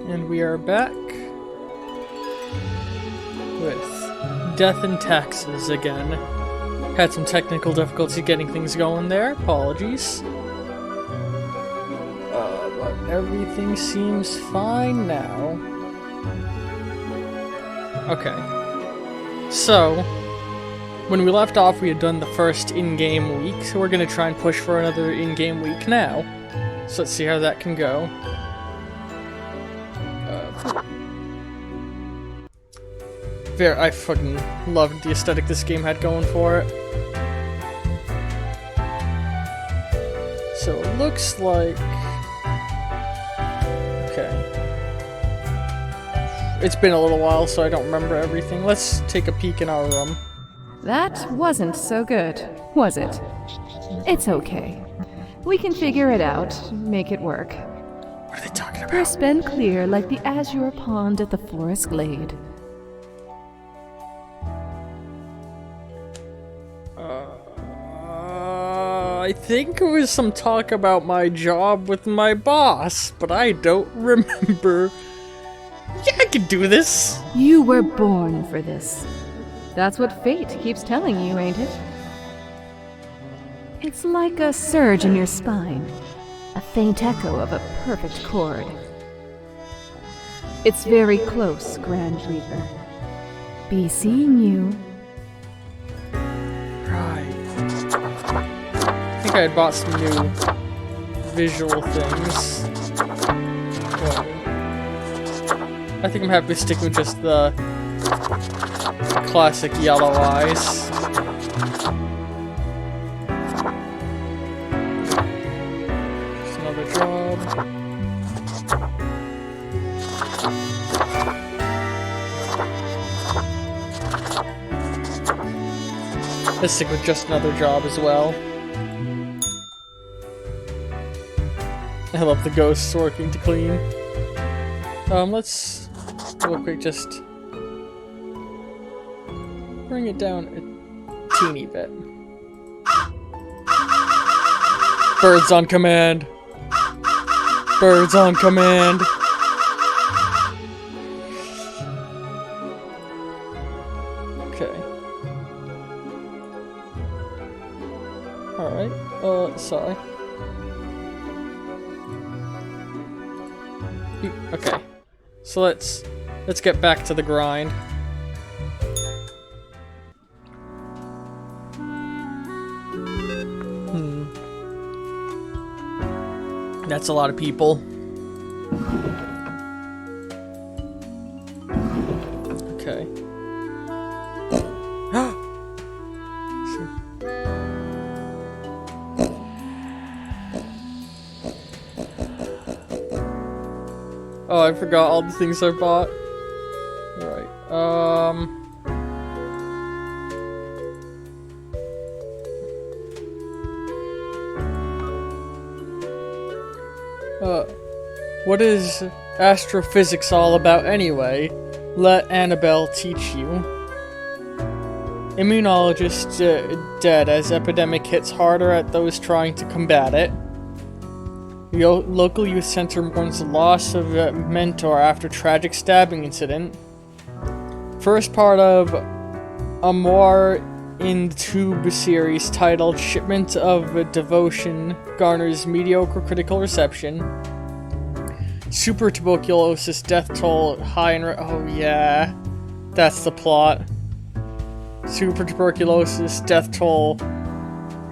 And we are back with Death and Taxes again. Had some technical difficulty getting things going there, apologies. But everything seems fine now. Okay. So, when we left off we had done the first in-game week, so we're gonna try and push for another in-game week now. So let's see how that can go. I fucking loved the aesthetic this game had going for it. So it looks like... Okay. It's been a little while, so I don't remember everything. Let's take a peek in our room. That wasn't so good, was it? It's okay. We can figure it out, make it work. What are they talking about? Crisp and clear like the azure pond at the forest glade. I think it was some talk about my job with my boss, but I don't remember. Yeah, I can do this. You were born for this. That's what fate keeps telling you, ain't it? It's like a surge in your spine, a faint echo of a perfect chord. It's very close, Grand Reaper. Be seeing you. Right. I think I had bought some new visual things. Well, I think I'm happy sticking with just the classic yellow eyes. Just another job. Let's stick with just another job as well. I love the ghosts working to clean. Let's real quick just bring it down a teeny bit. Birds on command. Birds on command. Okay. Alright, sorry. Okay, so let's get back to the grind. That's a lot of people. Okay. Oh, I forgot all the things I bought. Right. What is astrophysics all about anyway? Let Annabelle teach you. Immunologist dead as epidemic hits harder at those trying to combat it. Local youth center mourns the loss of a mentor after tragic stabbing incident. First part of a more in the Tube series titled Shipment of Devotion garners mediocre critical reception. Super tuberculosis death toll high in oh yeah, that's the plot. Super tuberculosis death toll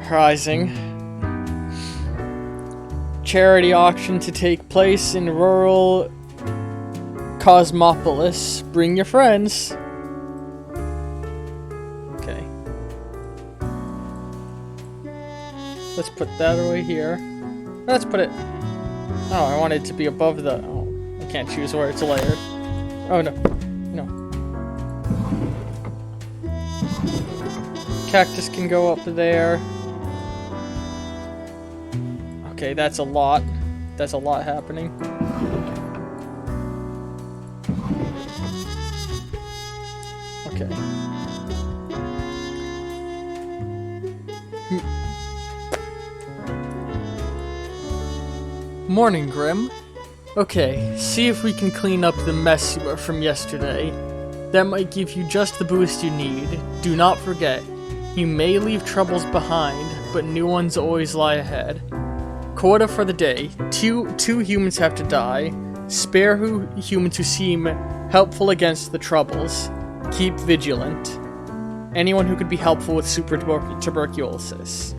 rising. Charity auction to take place in rural Cosmopolis. Bring your friends. Okay. Let's put that away here. Let's put it... Oh, I want it to be above the... Oh, I can't choose where it's layered. Oh, no. No. Cactus can go up there. Okay, that's a lot. That's a lot happening. Okay. Morning, Grim. Okay, see if we can clean up the mess from yesterday. That might give you just the boost you need. Do not forget, you may leave troubles behind, but new ones always lie ahead. Quota for the day. Two humans have to die. Spare humans who seem helpful against the troubles. Keep vigilant. Anyone who could be helpful with super tuberculosis.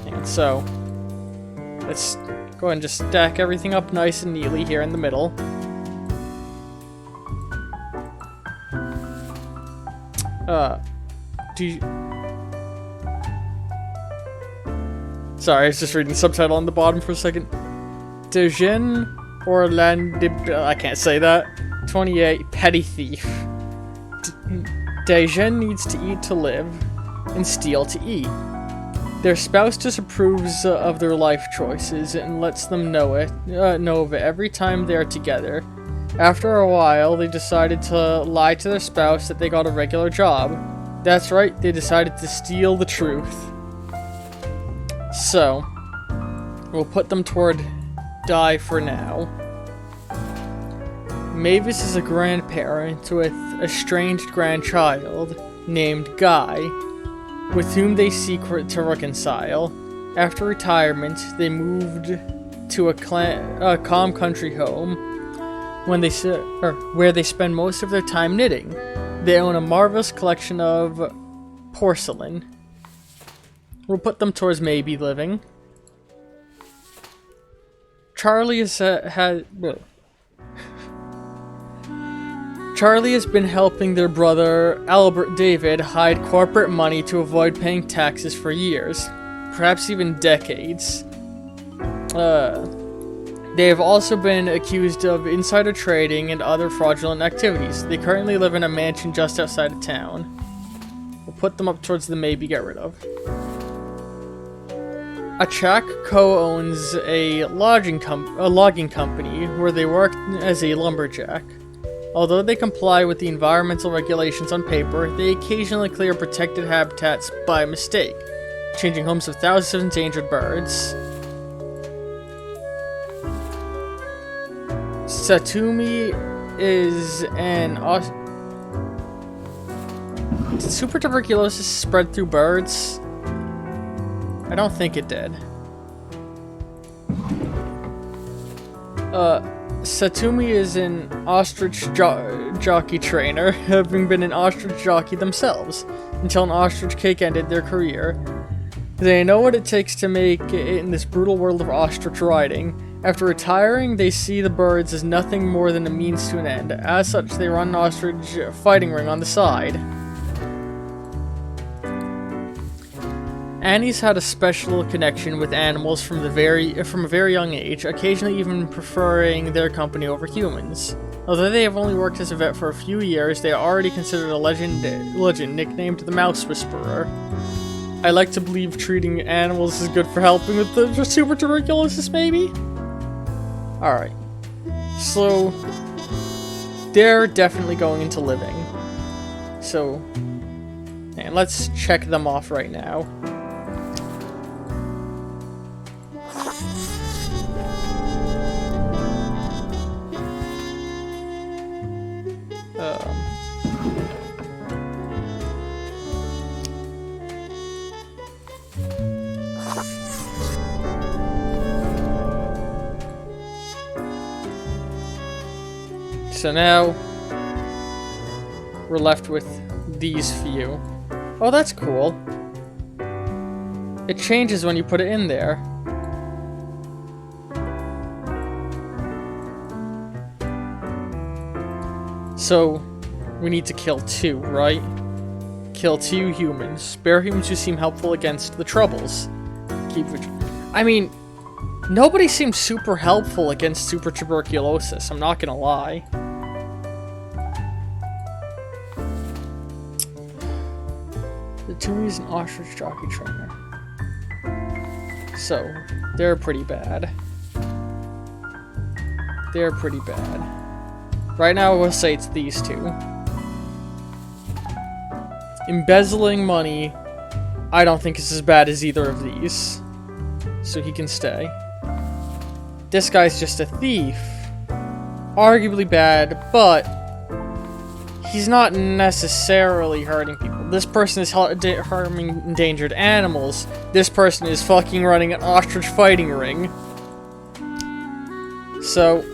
And so, let's go ahead and just stack everything up nice and neatly here in the middle. Sorry, I was just reading the subtitle on the bottom for a second. Dejen I can't say that. 28, petty thief. Dejen needs to eat to live, and steal to eat. Their spouse disapproves of their life choices and lets them know of it every time they are together. After a while, they decided to lie to their spouse that they got a regular job. That's right, they decided to steal the truth. So, we'll put them toward die for now. Mavis is a grandparent with a strange grandchild named Guy, with whom they seek to reconcile. After retirement, they moved to a calm country home where they spend most of their time knitting. They own a marvelous collection of porcelain. We'll put them towards maybe living. Charlie has been helping their brother Albert David hide corporate money to avoid paying taxes for years, perhaps even decades. They have also been accused of insider trading and other fraudulent activities. They currently live in a mansion just outside of town. We'll put them up towards the maybe get rid of. Achak co-owns a logging company where they work as a lumberjack. Although they comply with the environmental regulations on paper, they occasionally clear protected habitats by mistake, changing homes of thousands of endangered birds. Satumi is an Did super tuberculosis spread through birds? I don't think it did. Satumi is an ostrich jockey trainer, having been an ostrich jockey themselves, until an ostrich cake ended their career. They know what it takes to make it in this brutal world of ostrich riding. After retiring, they see the birds as nothing more than a means to an end. As such, they run an ostrich fighting ring on the side. Annie's had a special connection with animals from a very young age, occasionally even preferring their company over humans. Although they have only worked as a vet for a few years, they are already considered a legend nicknamed the Mouse Whisperer. I like to believe treating animals is good for helping with the super tuberculosis, maybe? Alright. So, they're definitely going into living. So, and let's check them off right now. So now, we're left with these few. Oh, that's cool. It changes when you put it in there. So, we need to kill 2, right? Kill 2 humans. Spare humans who seem helpful against the troubles. I mean, nobody seems super helpful against super tuberculosis, I'm not gonna lie. The 2 is an ostrich jockey trainer. So, they're pretty bad. They're pretty bad. Right now, I will say it's these 2. Embezzling money, I don't think is as bad as either of these. So he can stay. This guy's just a thief. Arguably bad, but he's not necessarily hurting people. This person is harming endangered animals. This person is fucking running an ostrich fighting ring. So...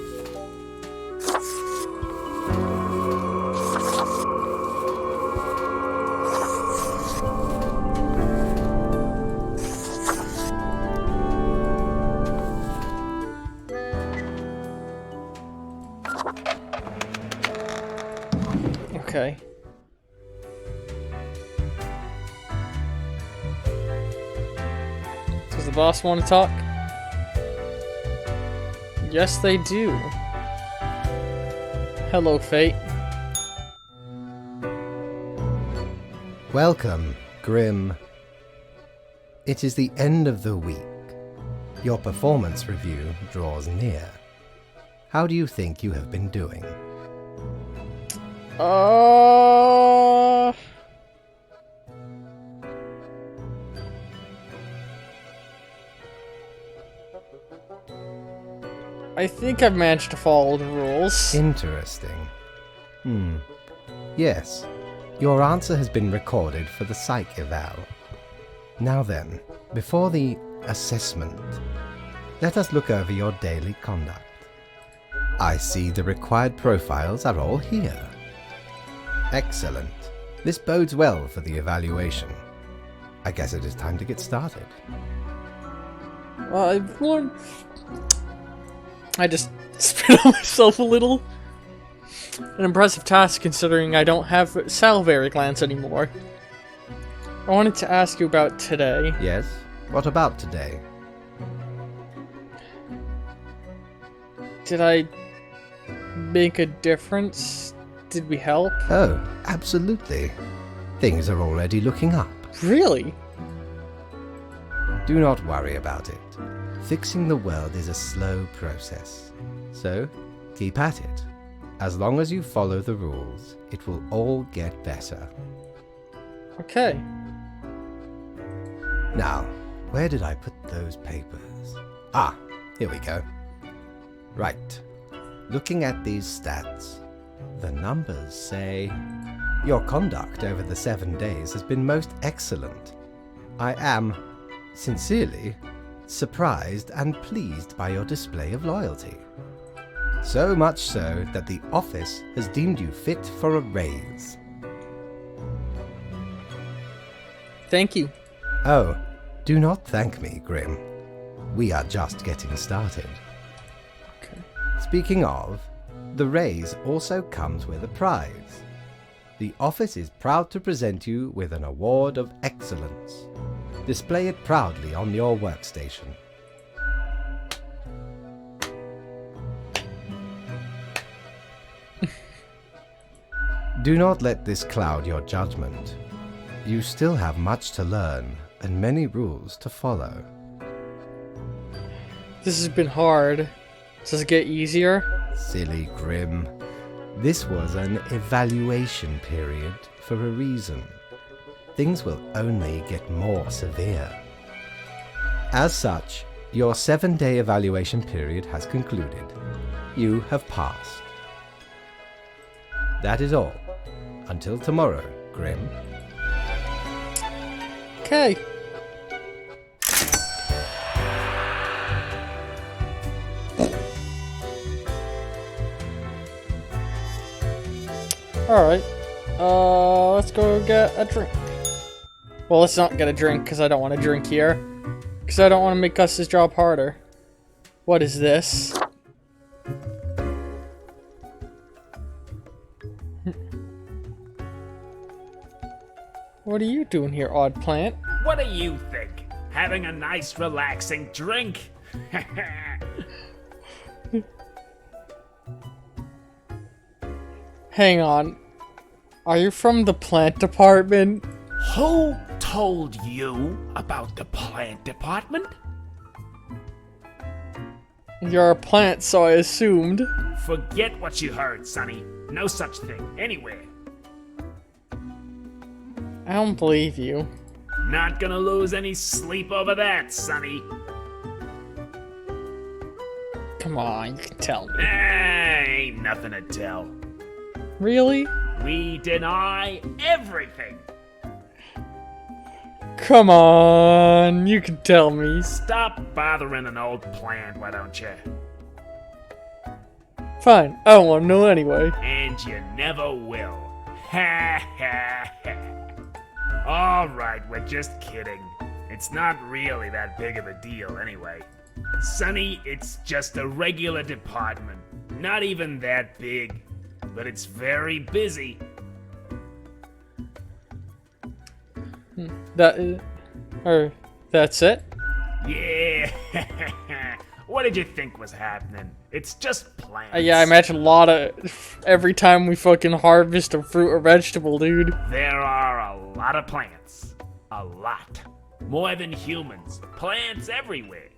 Okay. Does the boss want to talk? Yes, they do. Hello, Fate. Welcome, Grim. It is the end of the week. Your performance review draws near. How do you think you have been doing? I think I've managed to follow the rules. Interesting. Yes, your answer has been recorded for the psych eval. Now then, before the assessment, let us look over your daily conduct. I see the required profiles are all here. Excellent. This bodes well for the evaluation. I guess it is time to get started. I just spit on myself a little. An impressive task considering I don't have salivary glands anymore. I wanted to ask you about today. Yes? What about today? Did I make a difference? Did we help? Oh, absolutely. Things are already looking up. Really? Do not worry about it. Fixing the world is a slow process. So, keep at it. As long as you follow the rules, it will all get better. Okay. Now, where did I put those papers? Ah, here we go. Right. Looking at these stats, the numbers say your conduct over the 7 days has been most excellent. I am, sincerely, surprised and pleased by your display of loyalty. So much so that the office has deemed you fit for a raise. Thank you. Oh, do not thank me, Grim. We are just getting started. Okay. Speaking of, the raise also comes with a prize. The office is proud to present you with an award of excellence. Display it proudly on your workstation. Do not let this cloud your judgment. You still have much to learn and many rules to follow. This has been hard. Does it get easier? Silly Grim. This was an evaluation period for a reason. Things will only get more severe. As such, your 7-day evaluation period has concluded. You have passed. That is all. Until tomorrow, Grim. Okay. Alright. Let's go get a drink. Well, let's not get a drink, because I don't want to drink here. Because I don't want to make Gus's job harder. What is this? What are you doing here, odd plant? What do you think? Having a nice relaxing drink? Hang on. Are you from the plant department? Who told you about the plant department? You're a plant, so I assumed. Forget what you heard, Sonny. No such thing anywhere. I don't believe you. Not gonna lose any sleep over that, Sonny. Come on, you can tell me. Ain't nothing to tell. Really? We deny everything. Come on, you can tell me. Stop bothering an old plant, why don't you? Fine, I don't want to know anyway. And you never will. Ha ha ha. Alright, we're just kidding. It's not really that big of a deal anyway. Sonny, it's just a regular department. Not even that big. But it's very busy. That's it? Yeah. What did you think was happening? It's just plants. Yeah, I imagine a lot of every time we fucking harvest a fruit or vegetable, dude. There are a lot of plants. A lot. More than humans. Plants everywhere.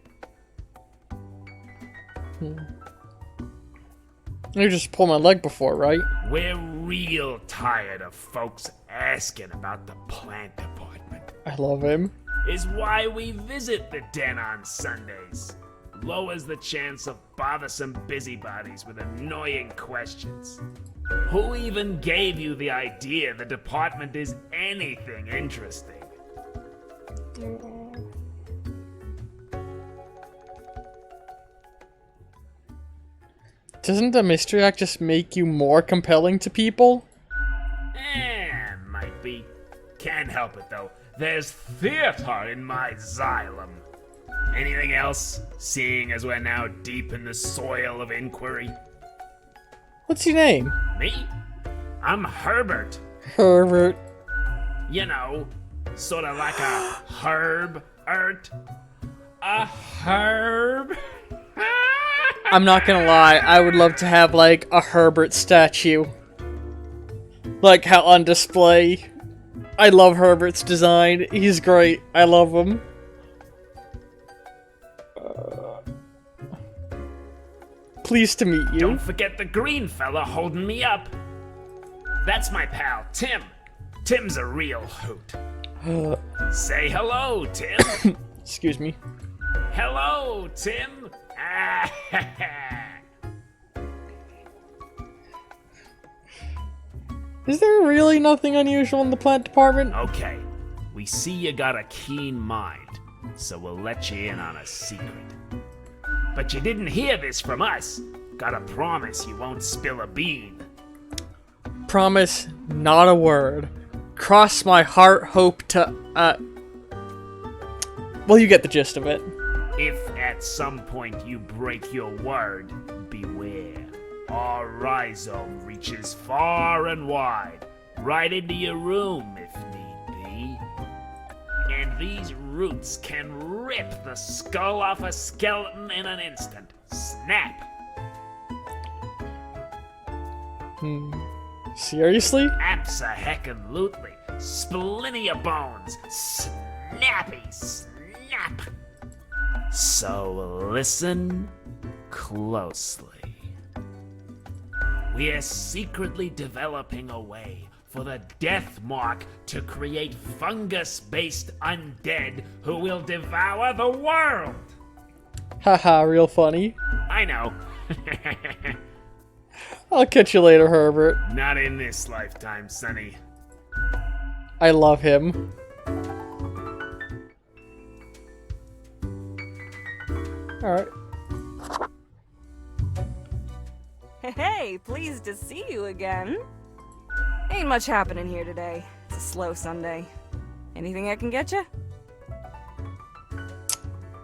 You just pulled my leg before, right? We're real tired of folks asking about the plant department. I love him. Is why we visit the den on Sundays. Lowers the chance of bothersome busybodies with annoying questions. Who even gave you the idea the department is anything interesting? Doesn't the Mystery Act just make you more compelling to people? Might be. Can't help it though. There's theater in my xylem. Anything else, seeing as we're now deep in the soil of inquiry? What's your name? Me? I'm Herbert. Herbert. You know, sort of like a herb-ert. A herb? I'm not gonna lie, I would love to have, like, a Herbert statue. Like how on display. I love Herbert's design. He's great. I love him. Pleased to meet you. Don't forget the green fella holding me up. That's my pal, Tim. Tim's a real hoot. Say hello, Tim. Excuse me. Hello, Tim. Is there really nothing unusual in the plant department? Okay, we see you got a keen mind, so we'll let you in on a secret. But you didn't hear this from us. Gotta promise you won't spill a bean. Promise, not a word. Cross my heart, hope to, well, you get the gist of it. If at some point you break your word, beware. Our rhizome reaches far and wide, right into your room if need be. And these roots can rip the skull off a skeleton in an instant. Snap! Seriously? Abso-heckin-lutely. Splinter your bones. Snappy snap! So listen closely. We are secretly developing a way for the Death Mark to create fungus-based undead who will devour the world! Haha, real funny. I know. I'll catch you later, Herbert. Not in this lifetime, Sonny. I love him. Alright. Hey, pleased to see you again. Ain't much happening here today. It's a slow Sunday. Anything I can get you?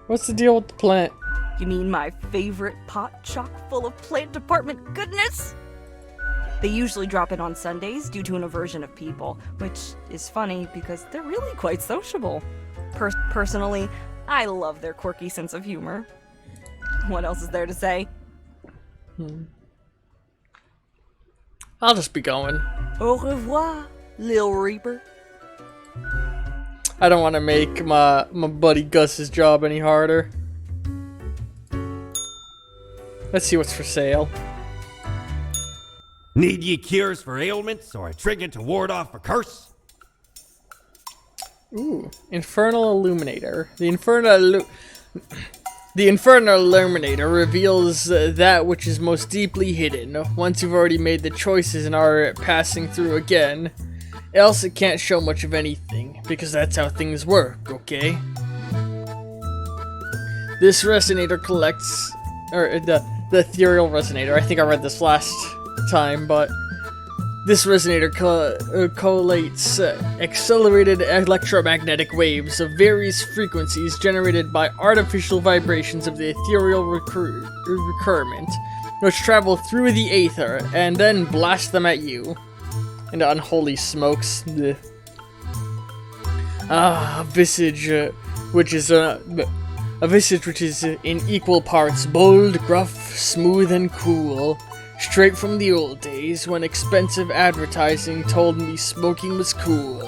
What's the deal with the plant? You mean my favorite pot chock full of plant department goodness? They usually drop in on Sundays due to an aversion of people, which is funny because they're really quite sociable. Personally, I love their quirky sense of humor. What else is there to say? I'll just be going. Au revoir, Lil Reaper. I don't want to make my buddy Gus's job any harder. Let's see what's for sale. Need ye cures for ailments or a trinket to ward off a curse? Ooh, Infernal Illuminator. The The Infernal Illuminator reveals that which is most deeply hidden. Once you've already made the choices and are passing through again, else it can't show much of anything, because that's how things work, okay? This resonator collects, or the ethereal resonator, I think I read this last time, but this resonator collates accelerated electromagnetic waves of various frequencies generated by artificial vibrations of the ethereal recurrent, which travel through the aether and then blast them at you. And unholy smokes. Blech. A visage which is in equal parts bold, gruff, smooth, and cool. Straight from the old days when expensive advertising told me smoking was cool.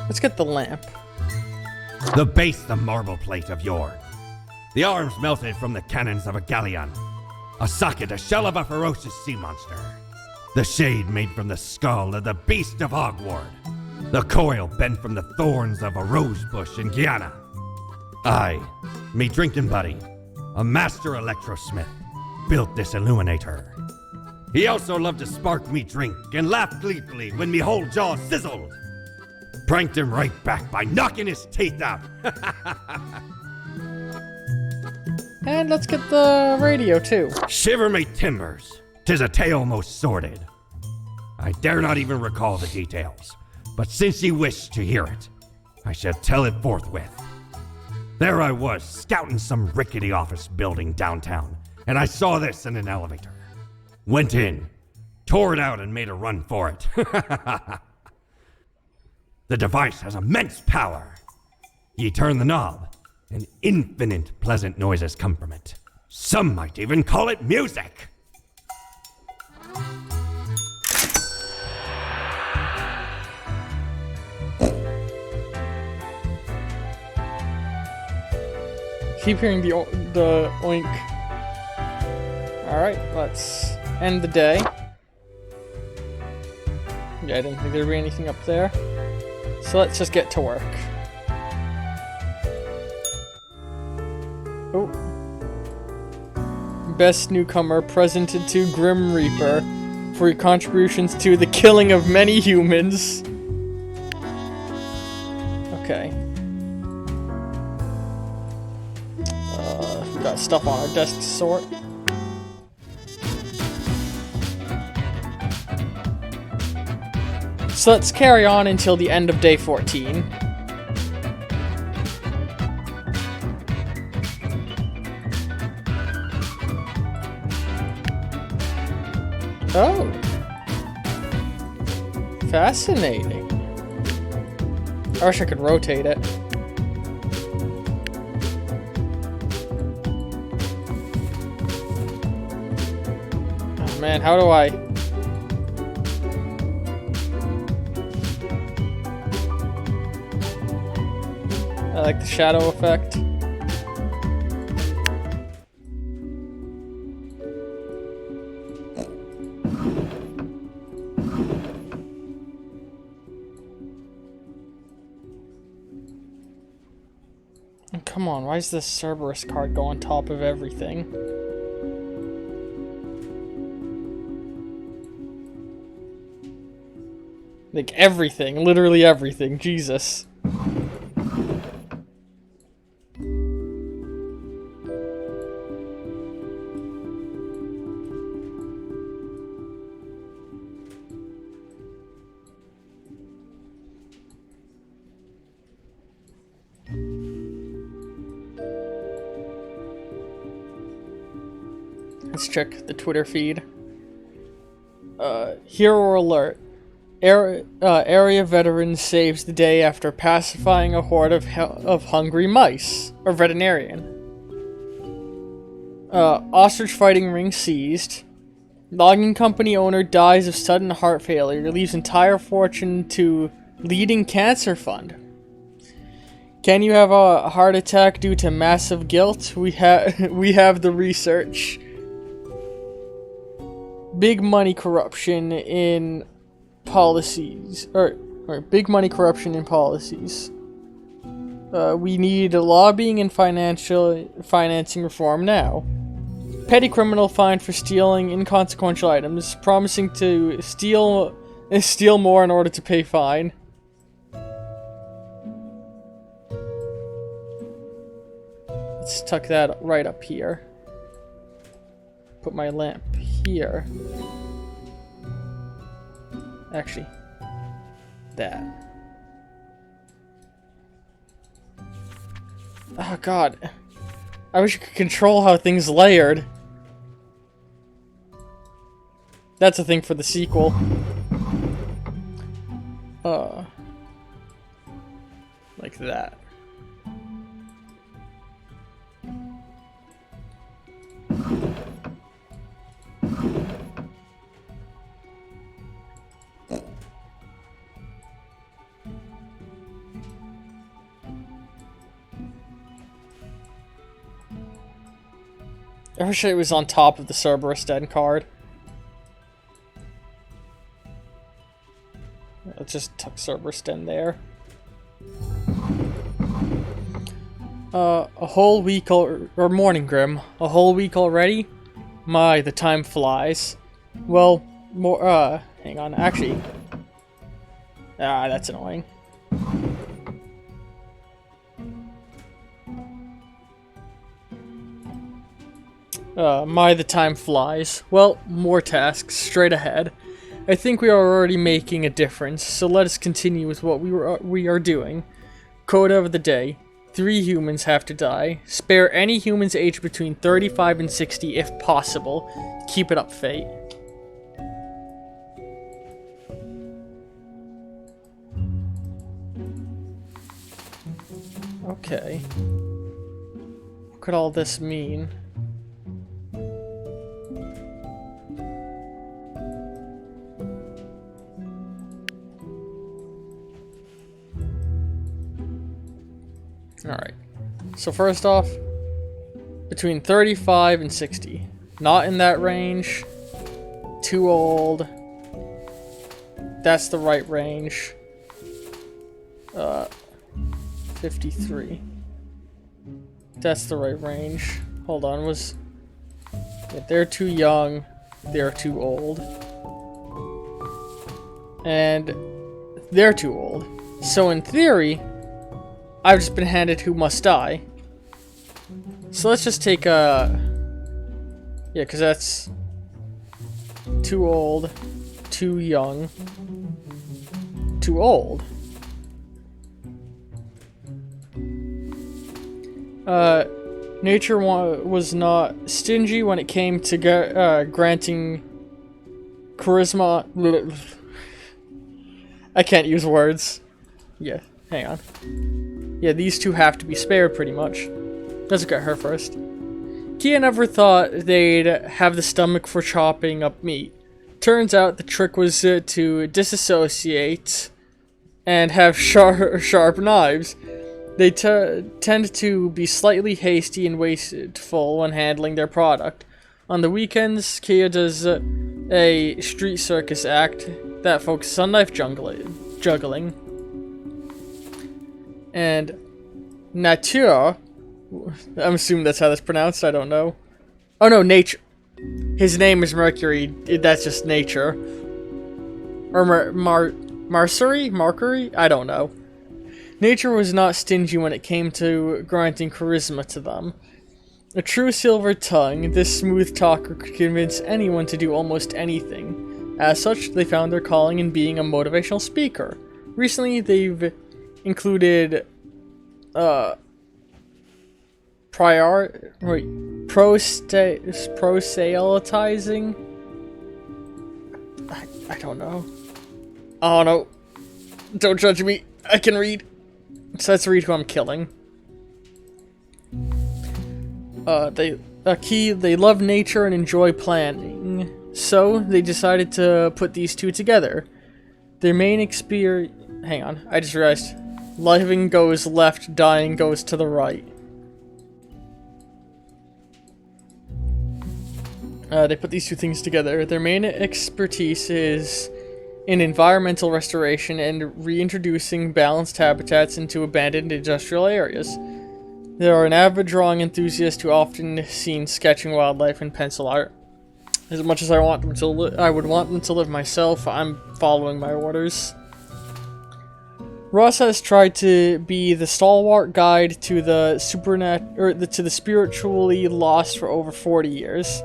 Let's get the lamp. The base, the marble plate of yore. The arms melted from the cannons of a galleon. A socket, a shell of a ferocious sea monster. The shade made from the skull of the beast of Hogward. The coil bent from the thorns of a rose bush in Guyana. I, me drinking buddy, a master electrosmith, built this illuminator. He also loved to spark me drink and laugh gleefully when me whole jaw sizzled. Pranked him right back by knocking his teeth out. And let's get the radio too. Shiver me timbers, 'tis a tale most sordid. I dare not even recall the details, but since ye wish to hear it, I shall tell it forthwith. There I was, scouting some rickety office building downtown, and I saw this in an elevator. Went in, tore it out, and made a run for it. The device has immense power. Ye turn the knob, and infinite pleasant noises come from it. Some might even call it music. Keep hearing the oink. Alright, let's end the day. Yeah, I didn't think there'd be anything up there. So let's just get to work. Oh. Best newcomer presented to Grim Reaper for your contributions to the killing of many humans. Okay. Got stuff on our desk to sort. So let's carry on until the end of day 14. Oh. Fascinating. I wish I could rotate it. Man, how do I... I like the shadow effect. And come on, why is this Cerberus card go on top of everything? Like everything, literally everything, Jesus. Let's check the Twitter feed. Hero alert. Area veteran saves the day after pacifying a horde of hungry mice. Or veterinarian. Ostrich fighting ring seized. Logging company owner dies of sudden heart failure. Leaves entire fortune to leading cancer fund. Can you have a heart attack due to massive guilt? We have the research. Big money corruption in policies, or big money corruption in policies. We need lobbying and financing reform now. Petty criminal fined for stealing inconsequential items, promising to steal more in order to pay fine. Let's tuck that right up here. Put my lamp here. Actually, that. Oh god. I wish you could control how things layered. That's a thing for the sequel. Like that. I wish it was on top of the Cerberus Den card. Let's just tuck Cerberus Den there. A whole week or morning, Grim. A whole week already? My, the time flies. Well, more, hang on, actually. That's annoying. My, the time flies. Well, more tasks, straight ahead. I think we are already making a difference, so let us continue with what we are doing. Quota of the day. 3 humans have to die. Spare any humans aged between 35 and 60 if possible. Keep it up, Fate. Okay. What could all this mean? Alright, so first off, between 35 and 60. Not in that range. Too old. That's the right range. 53. That's the right range. Hold on, yeah, they're too young. They're too old. And they're too old. So in theory, I've just been handed who must die. So let's just take yeah, because that's too old, too young, too old. Nature was not stingy when it came to granting charisma. I can't use words. Yeah, hang on. Yeah, these two have to be spared, pretty much. Let's look at her first. Kia never thought they'd have the stomach for chopping up meat. Turns out the trick was to disassociate and have sharp knives. They tend to be slightly hasty and wasteful when handling their product. On the weekends, Kia does a street circus act that focuses on knife juggling. And Nature, I'm assuming that's how that's pronounced, I don't know. Oh no, Nature. His name is Mercury, that's just Nature. Or Mercury? I don't know. Nature was not stingy when it came to granting charisma to them. A true silver tongue, this smooth talker could convince anyone to do almost anything. As such, they found their calling in being a motivational speaker. Recently, they've included proselytizing. I don't know. Oh no. Don't judge me. I can read. So let's read who I'm killing. They love nature and enjoy planning. So they decided to put these two together. Their main experience. Hang on, I just realized. Living goes left, dying goes to the right. They put these two things together. Their main expertise is in environmental restoration and reintroducing balanced habitats into abandoned industrial areas. They are an avid drawing enthusiast who often seen sketching wildlife in pencil art. As much as I want them to I would want them to live myself, I'm following my orders. Ross has tried to be the stalwart guide to the to the spiritually lost for over 40 years.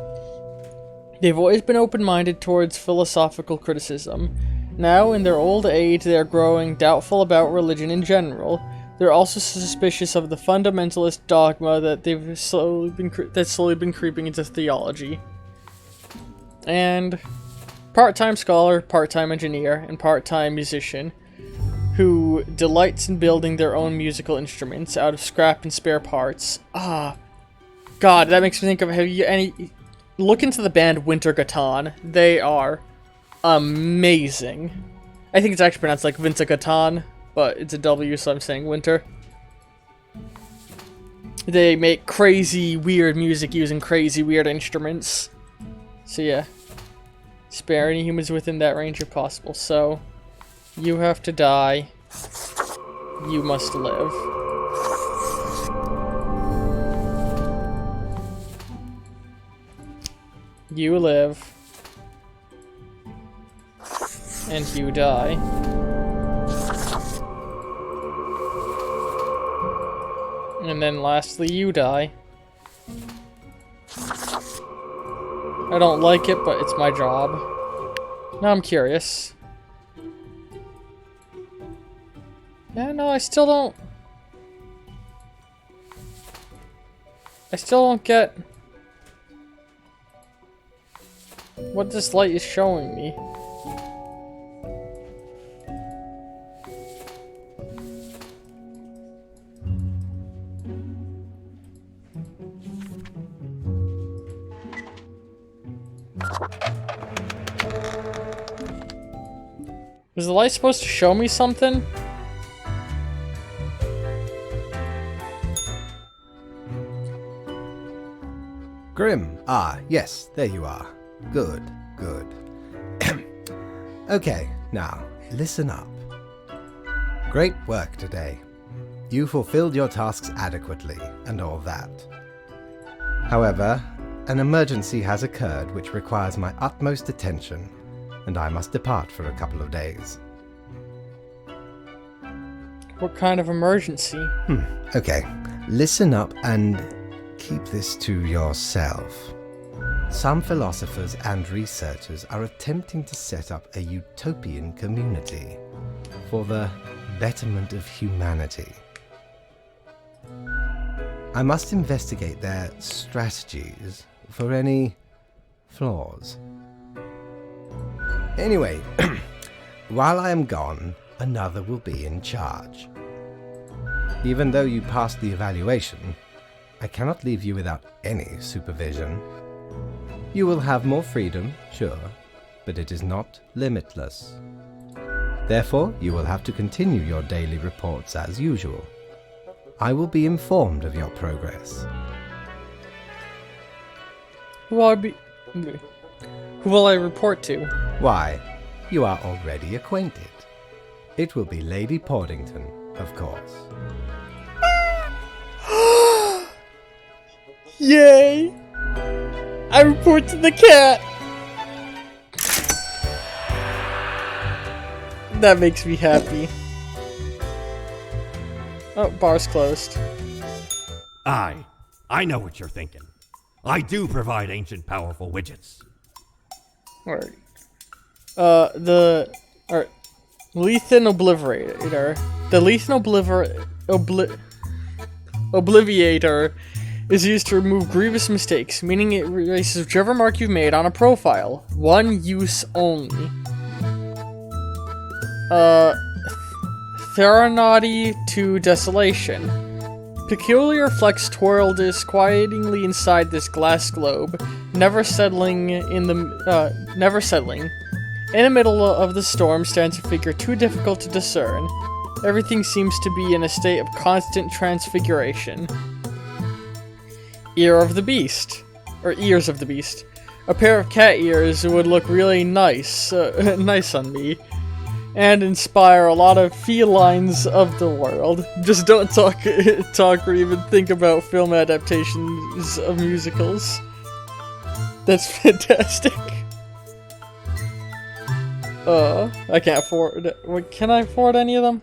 They've always been open-minded towards philosophical criticism. Now, in their old age, they are growing doubtful about religion in general. They're also suspicious of the fundamentalist dogma that they've slowly been creeping into theology. And part-time scholar, part-time engineer, and part-time musician who delights in building their own musical instruments out of scrap and spare parts. Ah, God, that makes me think of, look into the band Winter Gatan. They are amazing. I think it's actually pronounced like Winter Gatan, but it's a W, so I'm saying Winter. They make crazy, weird music using crazy, weird instruments. So yeah, spare any humans within that range if possible. So, you have to die. You must live. You live. And you die. And then lastly, you die. I don't like it, but it's my job. Now I'm curious. Yeah, no, I still don't get what this light is showing me. Was the light supposed to show me something? Grim. Ah, yes, there you are. Good, good. Okay, now, listen up. Great work today. You fulfilled your tasks adequately, and all that. However, an emergency has occurred which requires my utmost attention, and I must depart for a couple of days. What kind of emergency? Okay, listen up and keep this to yourself. Some philosophers and researchers are attempting to set up a utopian community for the betterment of humanity. I must investigate their strategies for any flaws. Anyway, while I am gone, another will be in charge. Even though you passed the evaluation, I cannot leave you without any supervision. You will have more freedom, sure, but it is not limitless. Therefore, you will have to continue your daily reports as usual. I will be informed of your progress. Who will I report to? Why, you are already acquainted. It will be Lady Portington, of course. Yay! I report to the cat! That makes me happy. Oh, bar's closed. I know what you're thinking. I do provide ancient powerful widgets. Alright. Alright. Lethan Obliterator. The Lethan Obliviator is used to remove grievous mistakes, meaning it erases whichever mark you've made on a profile. One use only. Theranati to Desolation. Peculiar flex twirled disquietingly inside this glass globe, never settling. In the middle of the storm stands a figure too difficult to discern. Everything seems to be in a state of constant transfiguration. Ear of the Beast. Or Ears of the Beast. A pair of cat ears would look really nice, nice on me, and inspire a lot of felines of the world. Just don't talk or even think about film adaptations of musicals. That's fantastic. I can't afford it. Wait, can I afford any of them?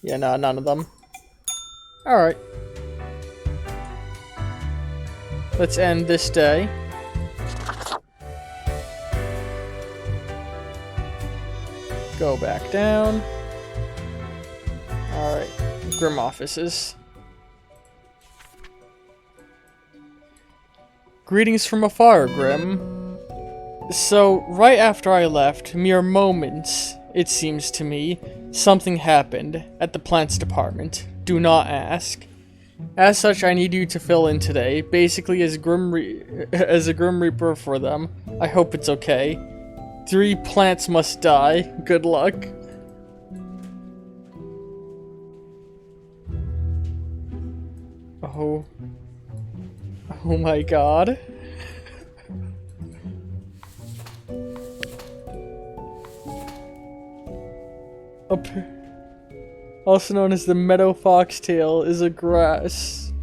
Yeah, no, none of them. Alright. Let's end this day. Go back down. Alright. Grim offices. Greetings from afar, Grim. So, right after I left, mere moments, it seems to me, something happened at the plants department. Do not ask. As such, I need you to fill in today, basically as a Grim Reaper for them. I hope it's okay. 3 plants must die. Good luck. Oh. Oh my god. Also known as the meadow foxtail, is a grass.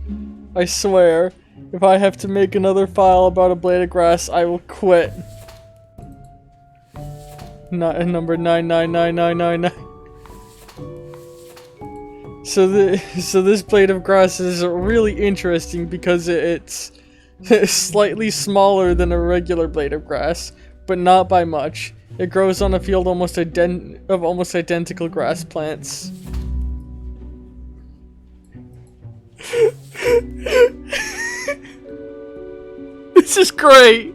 I swear, if I have to make another file about a blade of grass, I will quit. Number 999999. So this blade of grass is really interesting because it's slightly smaller than a regular blade of grass, but not by much. It grows on a field of almost identical grass plants. This is great!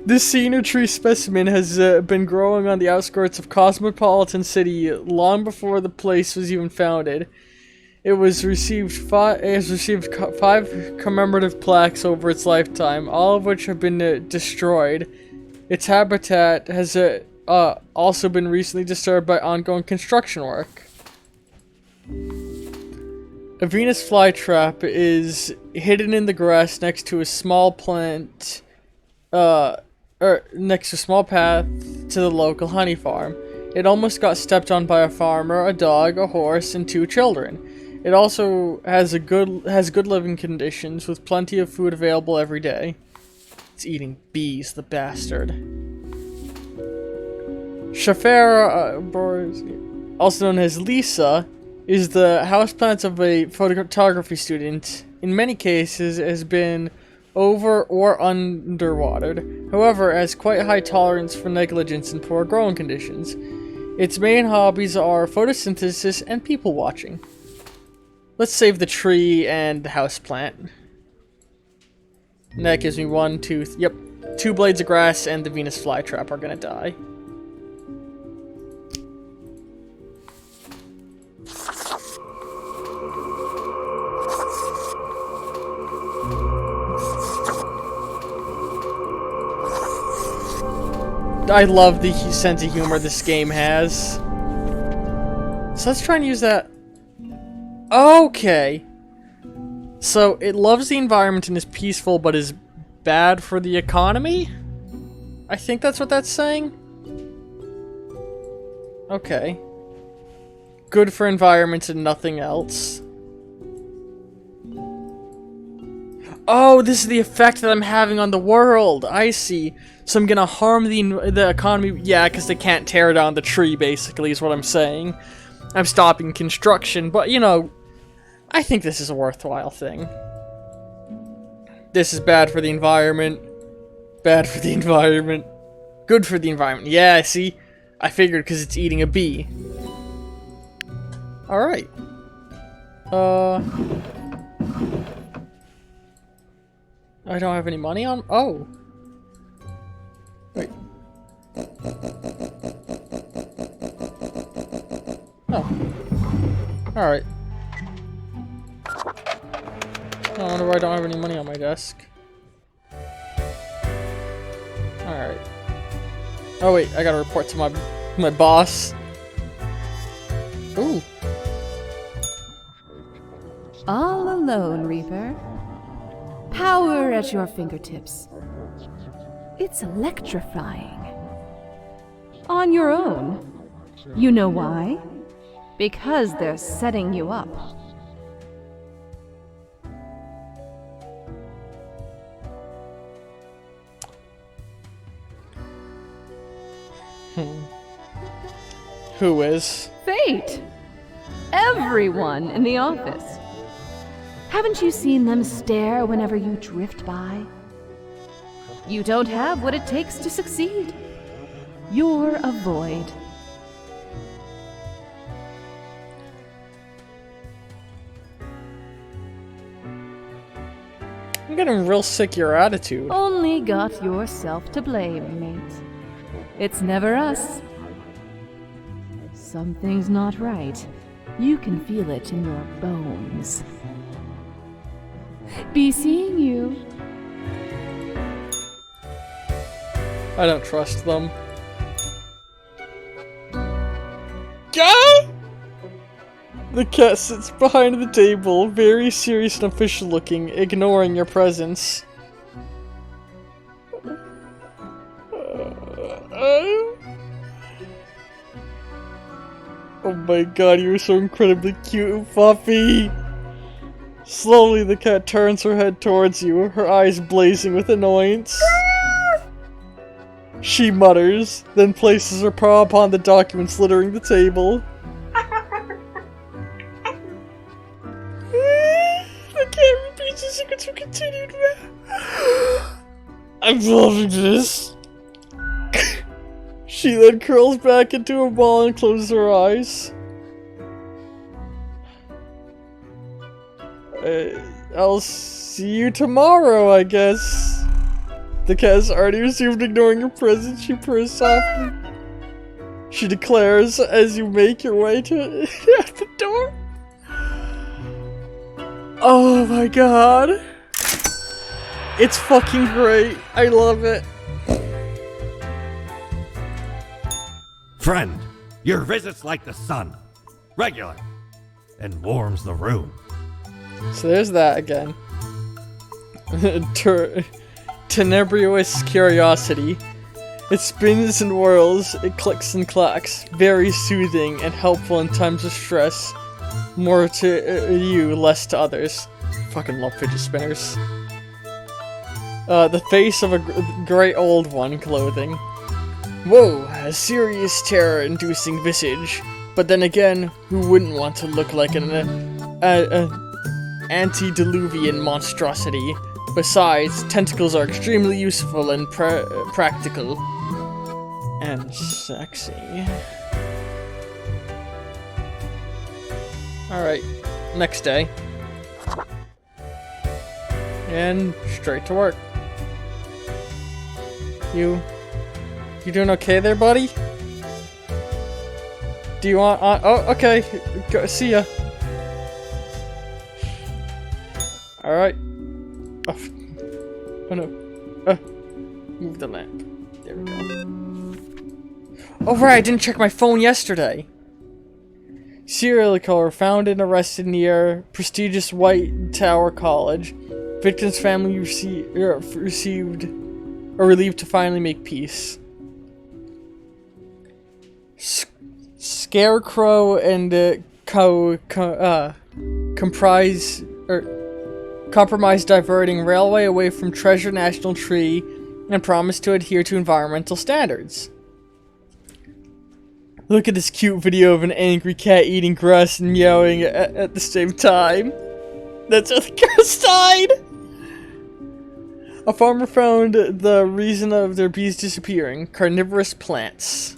This cedar tree specimen has been growing on the outskirts of Cosmopolitan City long before the place was even founded. It has received 5 commemorative plaques over its lifetime, all of which have been destroyed. Its habitat has also been recently disturbed by ongoing construction work. A Venus flytrap is hidden in the grass next to a small plant, next to a small path to the local honey farm. It almost got stepped on by a farmer, a dog, a horse, and 2 children. It also has good living conditions with plenty of food available every day. It's eating bees, the bastard. Shafera, also known as Lisa, is the houseplant of a photography student. In many cases, has been over or underwatered. However, has quite high tolerance for negligence and poor growing conditions. Its main hobbies are photosynthesis and people watching. Let's save the tree and the houseplant. And that gives me 1, 2, yep, 2 blades of grass and the Venus flytrap are gonna die. I love the sense of humor this game has. So let's try and use that. Okay. So it loves the environment and is peaceful, but is bad for the economy? I think that's what that's saying. Okay. Good for environment and nothing else. Oh, this is the effect that I'm having on the world. I see. So I'm gonna harm the economy. Yeah, because they can't tear down the tree, basically, is what I'm saying. I'm stopping construction, but, you know, I think this is a worthwhile thing. This is bad for the environment. Bad for the environment. Good for the environment. Yeah, see? I figured because it's eating a bee. Alright. I don't have any money on... Oh. Wait. Oh. Alright. I wonder why I don't have any money on my desk. Alright. Oh wait, I gotta report to my boss. Ooh. All alone, Reaper. Power at your fingertips. It's electrifying. On your own. You know why? Because they're setting you up. Who is? Fate! Everyone in the office. Haven't you seen them stare whenever you drift by? You don't have what it takes to succeed. You're a void. I'm getting real sick of your attitude. Only got yourself to blame, mate. It's never us. Something's not right. You can feel it in your bones. Be seeing you. I don't trust them. Go! The cat sits behind the table, very serious and official looking, ignoring your presence. Oh my god, you're so incredibly cute and fluffy! Slowly, the cat turns her head towards you, her eyes blazing with annoyance. She mutters, then places her paw upon the documents littering the table. The cat repeats the secrets were continued. I'm loving this. She then curls back into a ball and closes her eyes. I'll see you tomorrow, I guess. The cat has already resumed ignoring your presence. She purrs softly. She declares as you make your way to the door. Oh my god. It's fucking great. I love it. Friend, your visit's like the sun. Regular. And warms the room. So there's that again. Tenebrious curiosity. It spins and whirls, it clicks and clacks. Very soothing and helpful in times of stress. More to you, less to others. Fucking love fidget spinners. The face of a great old one clothing. Whoa, a serious terror-inducing visage. But then again, who wouldn't want to look like an antediluvian monstrosity? Besides, tentacles are extremely useful and practical. And sexy. Alright, next day. And straight to work. You doing okay there, buddy? Do you want, oh, okay. Go, see ya. Alright. Oh no. Move the lamp. There we go. Oh right, I didn't check my phone yesterday. Serial killer found and arrested near prestigious White Tower College. Victim's family received or relieved to finally make peace. Scarecrow and compromise diverting railway away from Treasure National Tree and promise to adhere to environmental standards. Look at this cute video of an angry cat eating grass and meowing at the same time. That's how the girls died! A farmer found the reason of their bees disappearing. Carnivorous plants.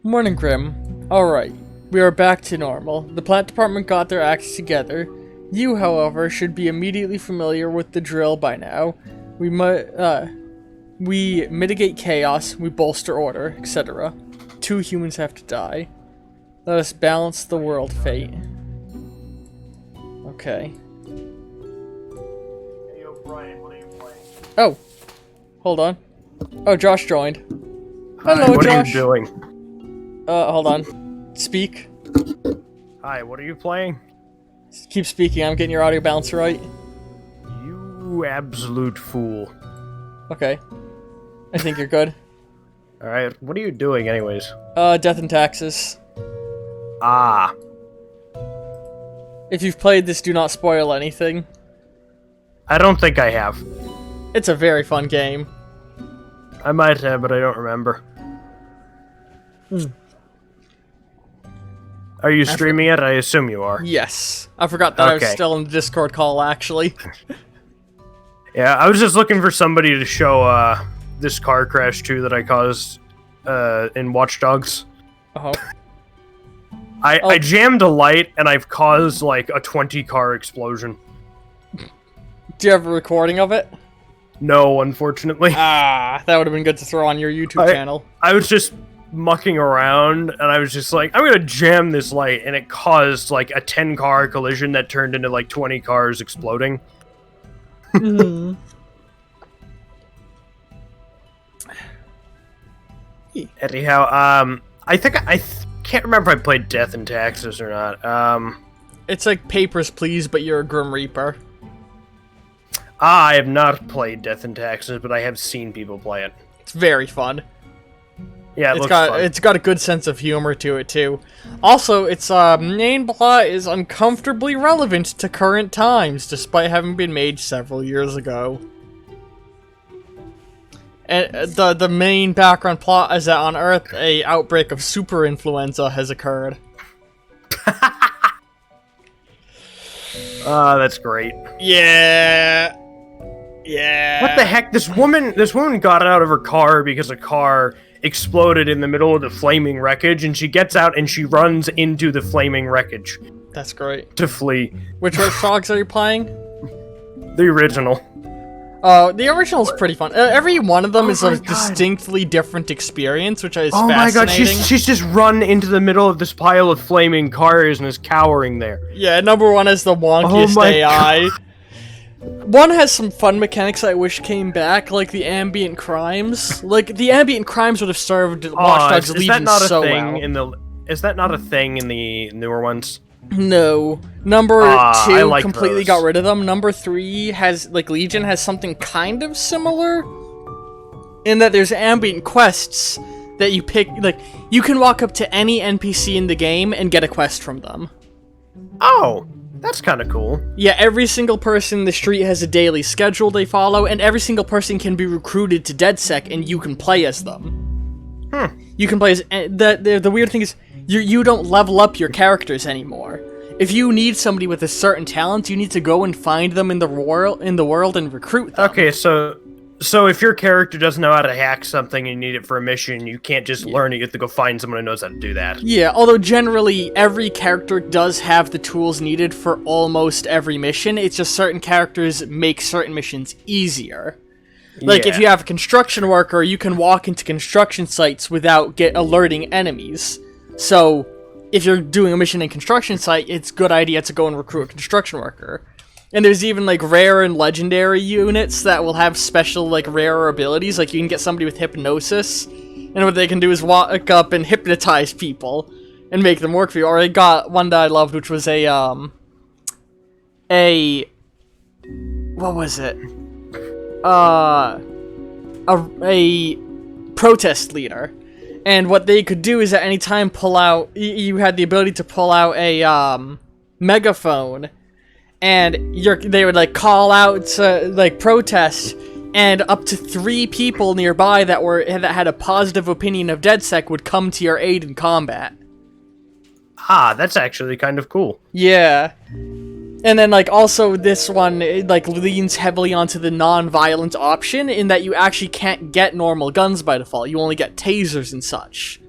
Morning, Grim. Alright, we are back to normal. The plant department got their acts together. You, however, should be immediately familiar with the drill by now. We mitigate chaos, we bolster order, etc. 2 humans have to die. Let us balance the world fate. Okay. Hey, O'Brien, what are you playing? Oh. Hold on. Oh, Josh joined. Hi, Hello, what Josh. are you doing? Hold on. Speak. Hi, what are you playing? Keep speaking, I'm getting your audio balance right. You absolute fool. Okay. I think you're good. Alright, what are you doing anyways? Death and Taxes. Ah. If you've played this, do not spoil anything. I don't think I have. It's a very fun game. I might have, but I don't remember. Are you streaming it? I assume you are. Yes. I forgot that I was Okay. still in the Discord call, actually. Yeah, I was just looking for somebody to show this car crash too that I caused in Watch Dogs. Uh-huh. I jammed a light and I've caused like a 20-car explosion. Do you have a recording of it? No, unfortunately. Ah, that would have been good to throw on your YouTube channel. I was just mucking around and I was just like, I'm gonna jam this light, and it caused like a 10-car collision that turned into like 20 cars exploding. Anyhow, I think can't remember if I played Death and Taxes or not. It's like Papers, Please, but you're a Grim Reaper. I have not played Death and Taxes, but I have seen people play it. It's very fun. Yeah, it looks fun. It's got a good sense of humor to it too. Also, its main plot is uncomfortably relevant to current times, despite having been made several years ago. And the main background plot is that on Earth, a outbreak of super influenza has occurred. That's great. Yeah. Yeah. What the heck? This woman got out of her car because a car exploded in the middle of the flaming wreckage, and she gets out and she runs into the flaming wreckage That's great. to flee. Which songs are you playing? The original. The original's pretty fun. Every one of them is a my God. distinctly different experience, which is Oh my god, fascinating. she's just run into the middle of this pile of flaming cars and is cowering there. Yeah, number one is the wonkiest Oh my AI. One has some fun mechanics I wish came back, like the ambient crimes. Like, the ambient crimes would have served Watch Dogs is Legion that not a so thing well. in the? Is that not a thing in the newer ones? No. Number I two like completely those. got rid of them. Number three has, like, Legion has something kind of similar. In that there's ambient quests that you pick, like, you can walk up to any NPC in the game and get a quest from them. Oh, that's kind of cool. Yeah, every single person in the street has a daily schedule they follow, and every single person can be recruited to DedSec, and you can play as them. You can play as... The weird thing is, you don't level up your characters anymore. If you need somebody with a certain talent, you need to go and find them in the world and recruit them. Okay, so if your character doesn't know how to hack something and you need it for a mission, you can't just learn it. You have to go find someone who knows how to do that. Yeah, although generally every character does have the tools needed for almost every mission, it's just certain characters make certain missions easier. Like, if Yeah. you have a construction worker, you can walk into construction sites without alerting enemies. So, if you're doing a mission in construction site, it's a good idea to go and recruit a construction worker. And there's even, like, rare and legendary units that will have special, like, rarer abilities. Like, you can get somebody with hypnosis, and what they can do is walk up and hypnotize people and make them work for you. Or I got one that I loved, which was what was it? A protest leader. And what they could do is at any time pull out, you had the ability to pull out a, megaphone, and they would, like, call out to, like, protest, and up to 3 people nearby that had a positive opinion of DedSec would come to your aid in combat. Ah, that's actually kind of cool. Yeah. And then, like, also this one, it, like, leans heavily onto the non-violent option in that you actually can't get normal guns by default. You only get tasers and such.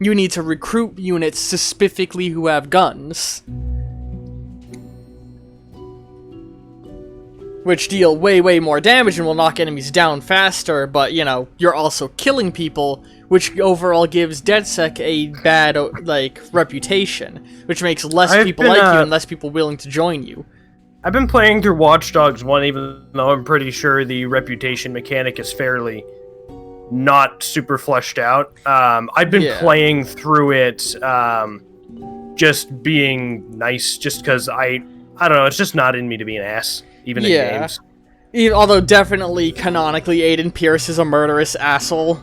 You need to recruit units specifically who have guns. Which deal way, way more damage and will knock enemies down faster, but, you know, you're also killing people, which overall gives DedSec a bad, like, reputation, which makes less people like you and less people willing to join you. I've been playing through Watch Dogs 1, even though I'm pretty sure the reputation mechanic is fairly not super fleshed out. I've been playing through it, just being nice, just because I I don't know. It's just not in me to be an ass, even in games. Although definitely canonically, Aiden Pierce is a murderous asshole.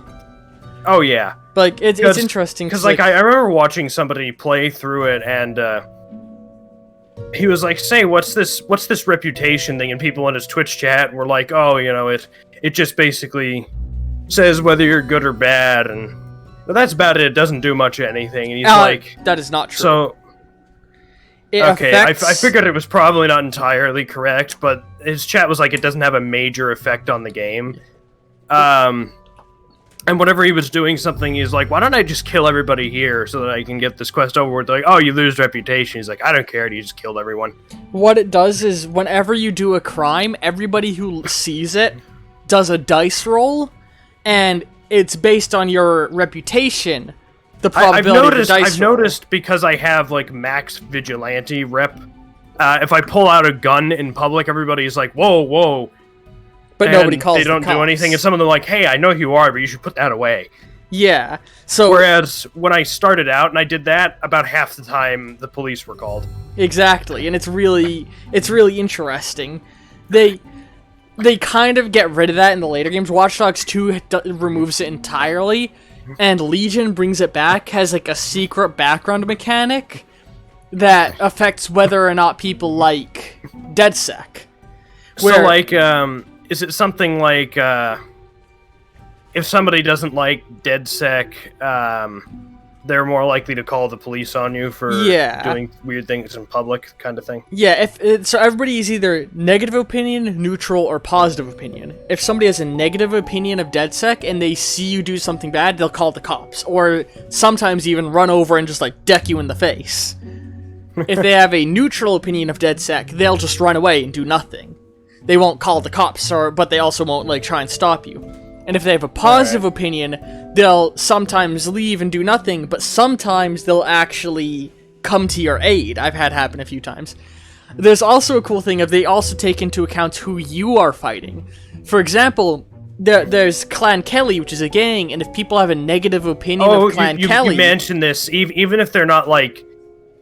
Oh yeah. Like it's interesting because like I remember watching somebody play through it, and he was like, "Say, what's this reputation thing?" And people in his Twitch chat were like, "Oh, you know, it just basically says whether you're good or bad, and but that's about it. It doesn't do much of anything." And he's like, "That is not true." So I figured it was probably not entirely correct, but his chat was like, "It doesn't have a major effect on the game." And whenever he was doing something, he's like, "Why don't I just kill everybody here so that I can get this quest over with?" They're like, "Oh, you lose reputation." He's like, "I don't care. You just killed everyone." What it does is, whenever you do a crime, everybody who sees it does a dice roll, and it's based on your reputation. The probability of the dice I've noticed because I have like max vigilante rep. If I pull out a gun in public, everybody's like, "Whoa, whoa." But nobody calls. They don't do anything, and some of them are like, "Hey, I know who you are, but you should put that away." Yeah. So whereas when I started out and I did that, about half the time the police were called. Exactly, and it's really interesting. They kind of get rid of that in the later games. Watch Dogs 2 removes it entirely, and Legion brings it back. Has like a secret background mechanic that affects whether or not people like DedSec. So like, is it something like, if somebody doesn't like DedSec, they're more likely to call the police on you for doing weird things in public, kind of thing? Yeah, so everybody is either negative opinion, neutral, or positive opinion. If somebody has a negative opinion of DedSec and they see you do something bad, they'll call the cops, or sometimes even run over and just like deck you in the face. If they have a neutral opinion of DedSec, they'll just run away and do nothing. They won't call the cops, but they also won't like try and stop you. And if they have a positive opinion, they'll sometimes leave and do nothing, but sometimes they'll actually come to your aid. I've had happen a few times. There's also a cool thing of they also take into account who you are fighting. For example, there's Clan Kelly, which is a gang, and if people have a negative opinion of Clan Kelly... you mentioned this, even if they're not like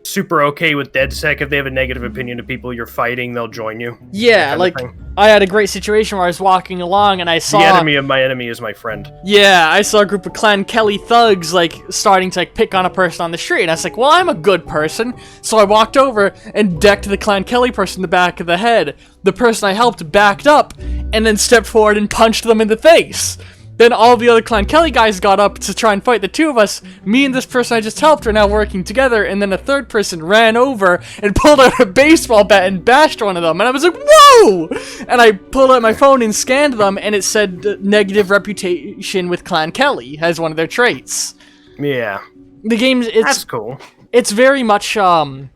super okay with DedSec, if they have a negative opinion of people you're fighting, they'll join you. Yeah, like, I had a great situation where I was walking along and I saw... The enemy of my enemy is my friend. Yeah, I saw a group of Clan Kelly thugs, like, starting to, like, pick on a person on the street, and I was like, well, I'm a good person, so I walked over and decked the Clan Kelly person in the back of the head. The person I helped backed up, and then stepped forward and punched them in the face. Then all the other Clan Kelly guys got up to try and fight the two of us. Me and this person I just helped are now working together, and then a third person ran over and pulled out a baseball bat and bashed one of them. And I was like, whoa! And I pulled out my phone and scanned them, and it said negative reputation with Clan Kelly as one of their traits. Yeah. The game's... That's cool. It's very much, emergent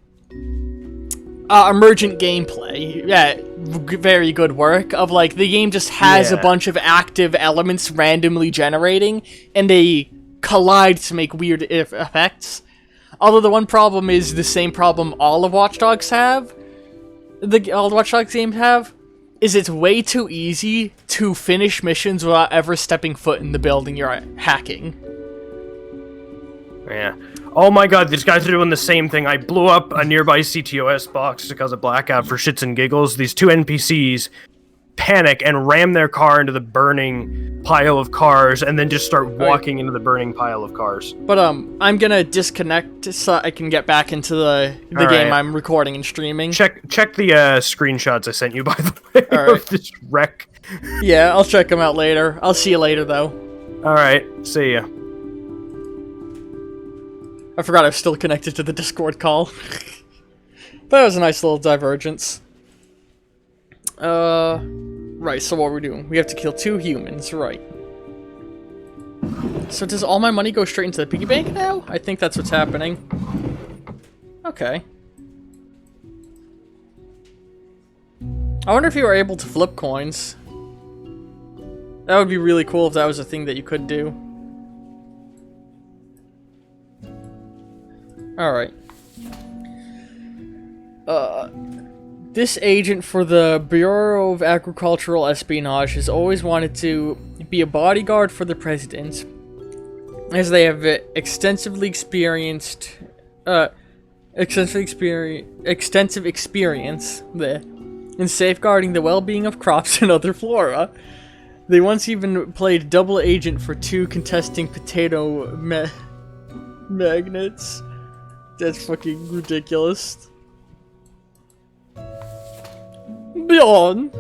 gameplay. Yeah, very good work of like the game just has a bunch of active elements randomly generating and they collide to make weird effects. Although the one problem is the same problem all of Watch Dogs have. All the Watch Dogs games have is it's way too easy to finish missions without ever stepping foot in the building you're hacking. Yeah. Oh my god, these guys are doing the same thing. I blew up a nearby CTOS box to cause a blackout for shits and giggles. These two NPCs panic and ram their car into the burning pile of cars and then just start walking into the burning pile of cars. But I'm gonna disconnect so I can get back into the game I'm recording and streaming. Check the screenshots I sent you, by the way, of this wreck. Yeah, I'll check them out later. I'll see you later, though. Alright, see ya. I forgot I was still connected to the Discord call. That was a nice little divergence. Right, so what we're doing? We have to kill 2 humans, right. So does all my money go straight into the piggy bank now? I think that's what's happening. Okay. I wonder if you were able to flip coins. That would be really cool if that was a thing that you could do. Alright. This agent for the Bureau of Agricultural Espionage has always wanted to be a bodyguard for the president, as they have extensively experienced extensive experience in safeguarding the well-being of crops and other flora. They once even played double agent for two contesting potato magnates. That's fucking ridiculous. Bjorn.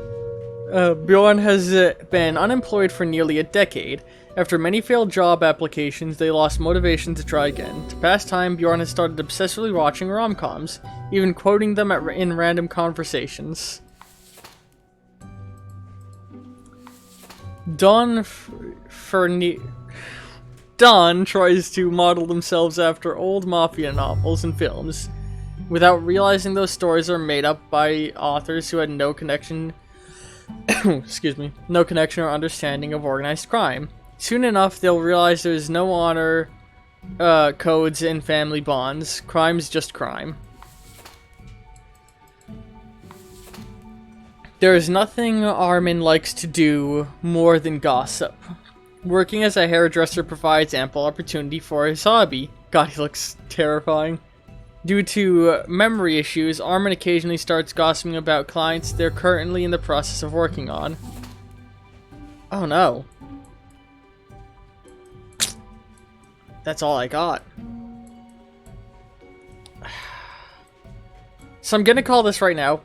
Bjorn has been unemployed for nearly a decade. After many failed job applications, they lost motivation to try again. To pass time, Bjorn has started obsessively watching rom-coms, even quoting them in random conversations. Don tries to model themselves after old mafia novels and films, without realizing those stories are made up by authors who had no connection no connection or understanding of organized crime. Soon enough, they'll realize there's no honor codes and family bonds. Crime's just crime. There is nothing Armin likes to do more than gossip. Working as a hairdresser provides ample opportunity for his hobby. God, he looks terrifying. Due to memory issues, Armin occasionally starts gossiping about clients they're currently in the process of working on. Oh no. That's all I got. So I'm gonna call this right now.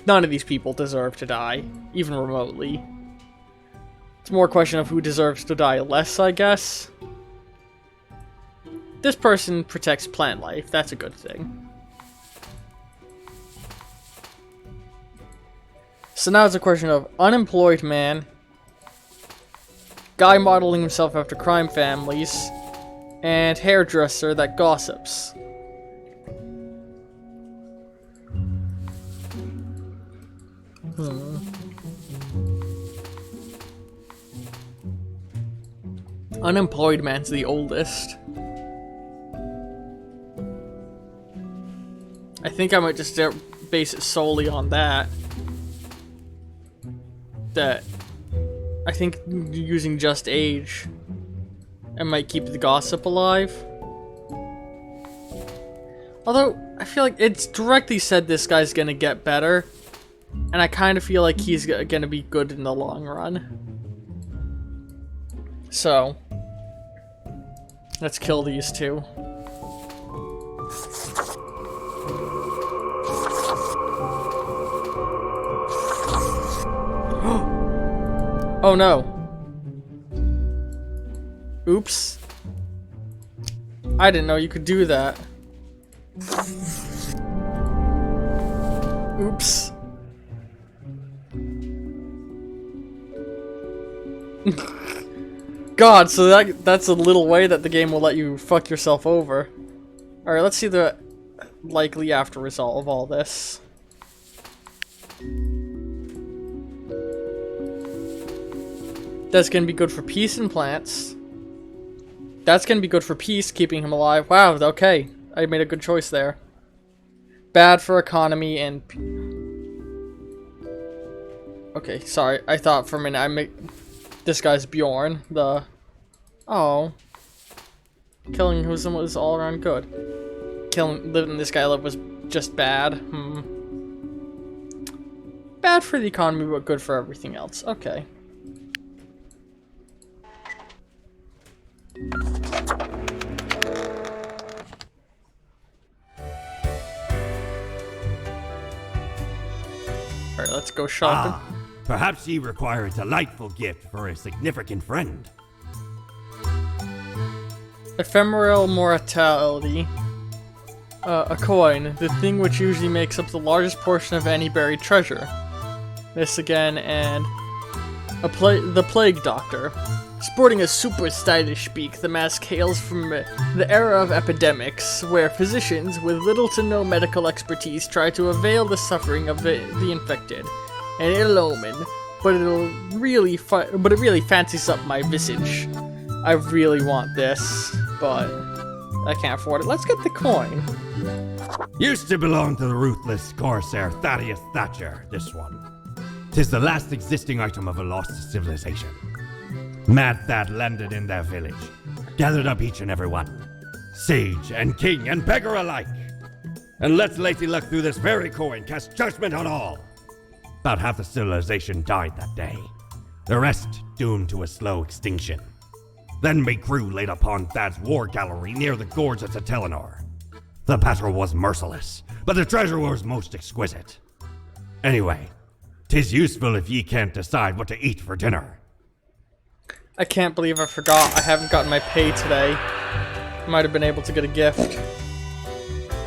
None of these people deserve to die, even remotely. It's more a question of who deserves to die less, I guess. This person protects plant life. That's a good thing. So now it's a question of unemployed man, guy modeling himself after crime families, and hairdresser that gossips. Unemployed man's the oldest. I think I might just base it solely on that. I think using just age, I might keep the gossip alive. Although, I feel like it's directly said this guy's gonna get better, and I kind of feel like he's gonna be good in the long run. So, let's kill these two. Oh no. Oops. I didn't know you could do that. Oops. God, so that's a little way that the game will let you fuck yourself over. Alright, let's see the likely after result of all this. That's gonna be good for peace and plants. That's gonna be good for peace, keeping him alive. Wow, okay. I made a good choice there. Bad for economy and... Okay, sorry. I thought for a minute this guy's Bjorn, the... Oh. Killing him was all around good. Letting this guy live was just bad. Bad for the economy, but good for everything else. Okay. Alright, let's go shopping. Perhaps ye require a delightful gift for a significant friend. Ephemeral mortality. A coin, the thing which usually makes up the largest portion of any buried treasure. This again, and the Plague Doctor. Sporting a super stylish beak, the mask hails from the era of epidemics, where physicians with little to no medical expertise try to avail the suffering of the infected. An ill omen, but it really fancies up my visage. I really want this, but I can't afford it. Let's get the coin. Used to belong to the ruthless corsair Thaddeus Thatcher, this one. 'Tis the last existing item of a lost civilization. Mad Thad landed in their village, gathered up each and every one, sage and king and beggar alike. and let's Lacey luck through this very coin cast judgment on all. About half the civilization died that day. The rest doomed to a slow extinction. Then me crew laid upon Thad's war gallery near the gorge of Telenor. The battle was merciless, but the treasure was most exquisite. Anyway, 'tis useful if ye can't decide what to eat for dinner. I can't believe I forgot. I haven't gotten my pay today. Might have been able to get a gift.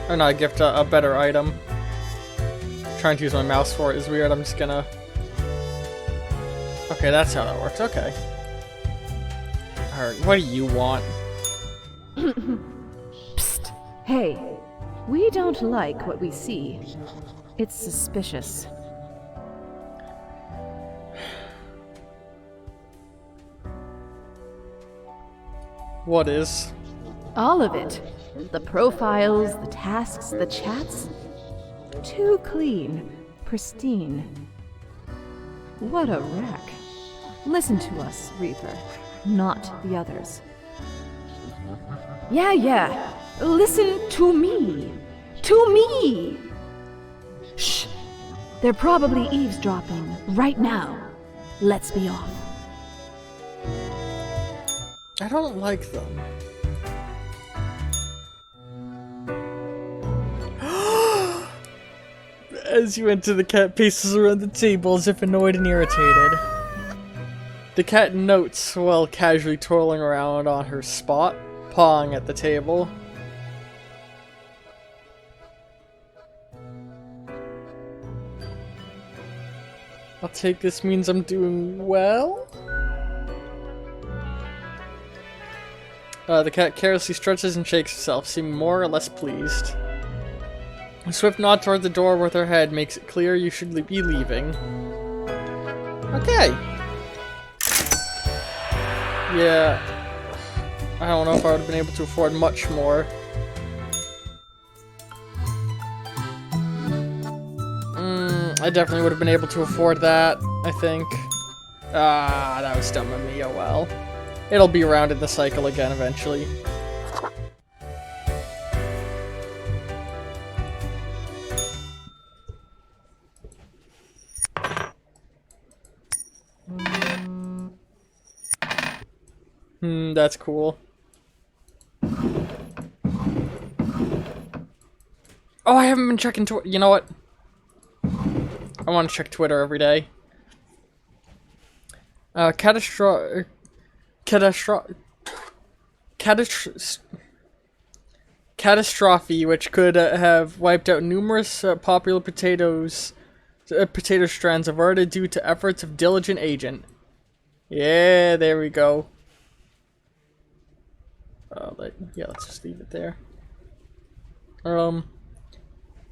Or not a gift, a better item. Trying to use my mouse for it is weird. I'm just gonna... Okay, that's how that works. Okay. Alright, what do you want? Psst. Hey, we don't like what we see. It's suspicious. What is? All of it. The profiles, the tasks, the chats. Too clean. Pristine. What a wreck. Listen to us, Reaper. Not the others. Yeah. Listen to me. To me! Shh. They're probably eavesdropping right now. Let's be off. I don't like them. As you enter, the cat paces around the table as if annoyed and irritated. The cat notes while casually twirling around on her spot, pawing at the table. I'll take this means I'm doing well? The cat carelessly stretches and shakes herself, seeming more or less pleased. A swift nod toward the door with her head makes it clear you should be leaving. Okay. Yeah. I don't know if I would have been able to afford much more. I definitely would have been able to afford that, I think. Ah, that was dumb of me, oh well. It'll be around in the cycle again eventually. That's cool. Oh, I haven't been checking Twitter. You know what? I want to check Twitter every day. Catastrophe, which could have wiped out numerous popular potato strands, averted due to efforts of diligent agent. Yeah, there we go. Let's just leave it there.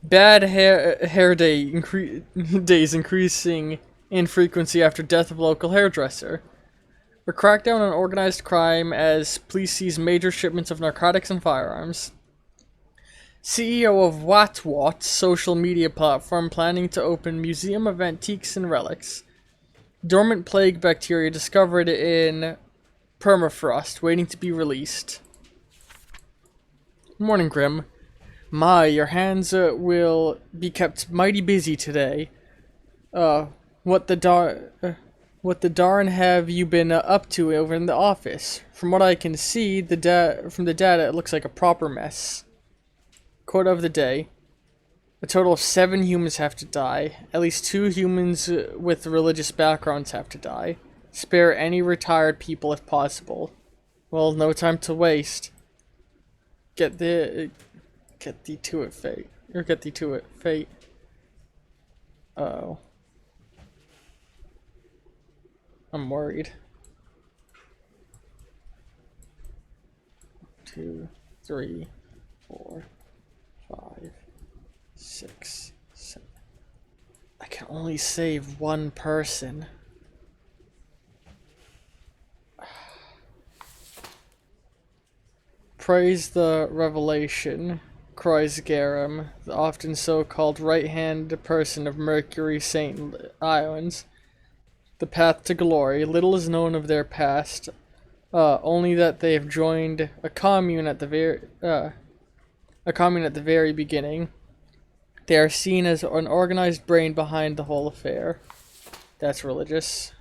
Bad hair days increasing in frequency after death of local hairdresser. A crackdown on organized crime as police seize major shipments of narcotics and firearms. CEO of WatWat social media platform planning to open museum of antiques and relics. Dormant plague bacteria discovered in permafrost waiting to be released. Morning, Grim. My, your hands will be kept mighty busy today. What the darn have you been up to over in the office? From what I can see, from the data, it looks like a proper mess. Quote of the day. A total of 7 humans have to die. At least 2 humans with religious backgrounds have to die. Spare any retired people if possible. Well, no time to waste. Get thee to it, fate. Uh-oh. I'm worried. 2, 3, 4, 5, 6, 7. I can only save 1 person. Praise the revelation, cries Garum, the often so-called right-hand person of Mercury Saint Islands. The path to glory. Little is known of their past, only that they have joined a commune at the very beginning. They are seen as an organized brain behind the whole affair. That's religious.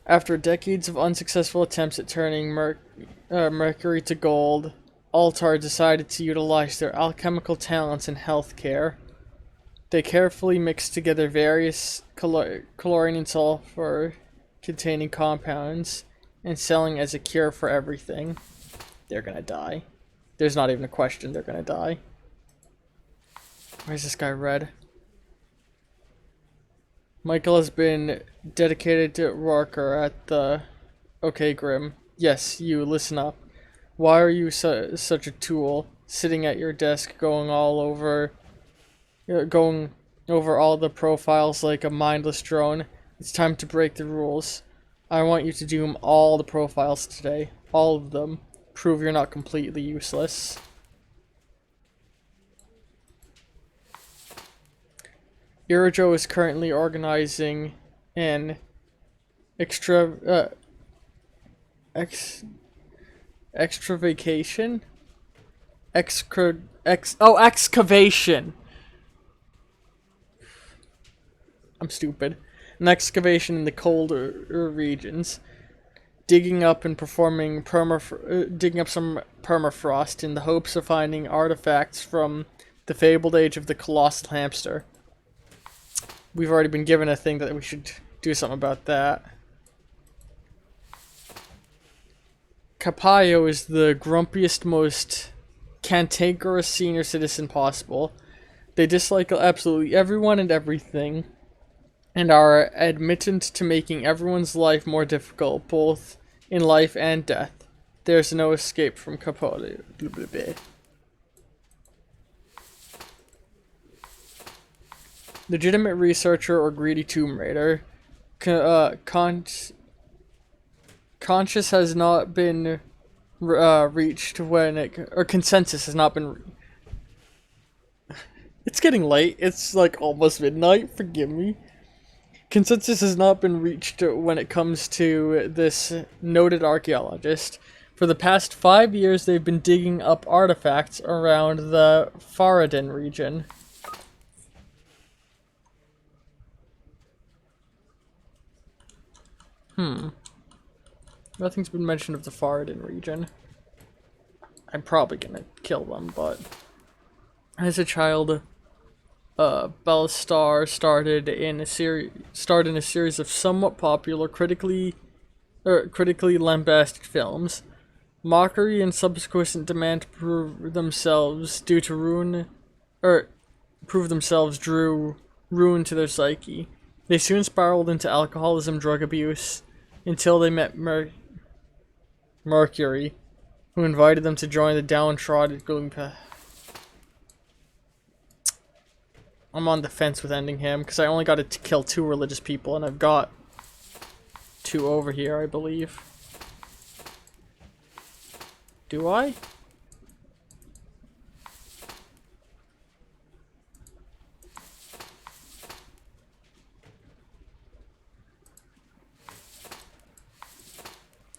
After decades of unsuccessful attempts at turning mercury to gold, Altar decided to utilize their alchemical talents in healthcare. They carefully mixed together various chlorine and sulfur containing compounds and selling as a cure for everything. They're gonna die. There's not even a question, they're gonna die. Where's this guy red? Michael has been dedicated to worker at the... Okay, Grim. Yes, you, listen up. Why are you such a tool, sitting at your desk going over all the profiles like a mindless drone? It's time to break the rules. I want you to doom all the profiles today. All of them. Prove you're not completely useless. Irijo is currently organizing an excavation. I'm stupid. An excavation in the colder regions, digging up and performing digging up some permafrost in the hopes of finding artifacts from the fabled age of the colossal hamster. We've already been given a thing that we should do something about that. Capayo is the grumpiest, most cantankerous senior citizen possible. They dislike absolutely everyone and everything, and are admitted to making everyone's life more difficult, both in life and death. There's no escape from Capayo. Legitimate researcher or greedy tomb raider. Conscious has not been reached when it... Or consensus has not been... It's getting late. It's like almost midnight. Forgive me. Consensus has not been reached when it comes to this noted archaeologist. For the past 5 years, they've been digging up artifacts around the Faradin region. Nothing's been mentioned of the Faradin region. I'm probably gonna kill them, but... As a child, Bellastar started in a series of somewhat popular, critically lambasted films. Mockery and subsequent demand to prove themselves drew ruin to their psyche. They soon spiraled into alcoholism, drug abuse, until they met Mercury, who invited them to join the downtrodden going path. I'm on the fence with ending him, because I only got to kill 2 religious people, and I've got 2 over here, I believe. Do I?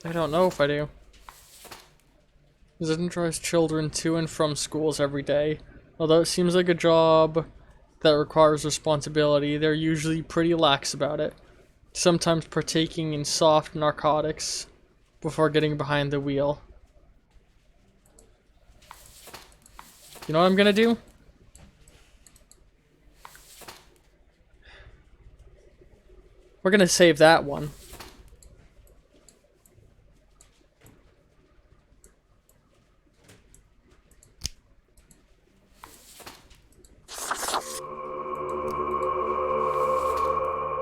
I don't know if I do. Zen drives children to and from schools every day. Although it seems like a job that requires responsibility, they're usually pretty lax about it, sometimes partaking in soft narcotics before getting behind the wheel. You know what I'm gonna do? We're gonna save that one.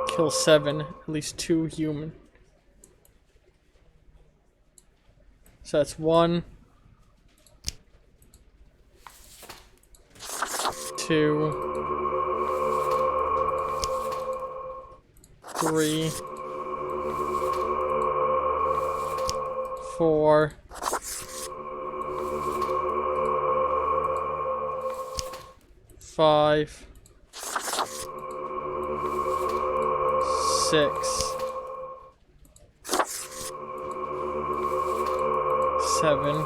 Kill 7, at least 2 human. So that's 1, 2, 3, 4, 5, 6, 7,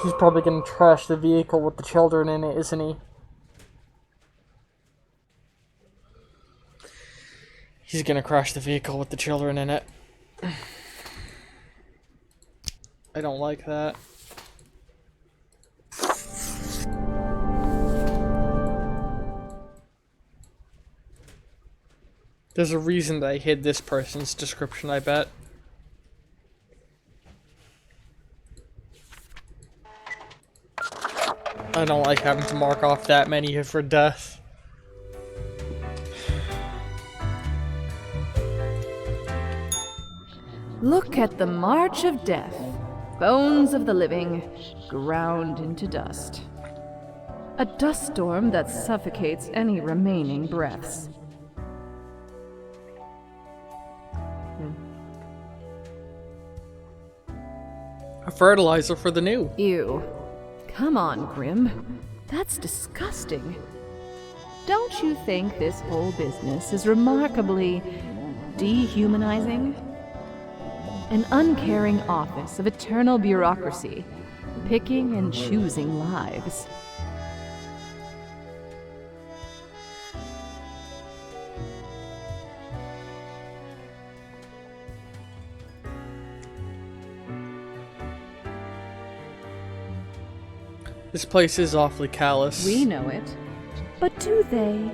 He's probably gonna trash the vehicle with the children in it, isn't he? He's gonna crash the vehicle with the children in it. I don't like that. There's a reason that I hid this person's description, I bet. I don't like having to mark off that many for death. Look at the march of death. Bones of the living, ground into dust. A dust storm that suffocates any remaining breaths. A fertilizer for the new. Ew. Come on, Grim. That's disgusting. Don't you think this whole business is remarkably dehumanizing? An uncaring office of eternal bureaucracy, picking and choosing lives. This place is awfully callous. We know it. But do they?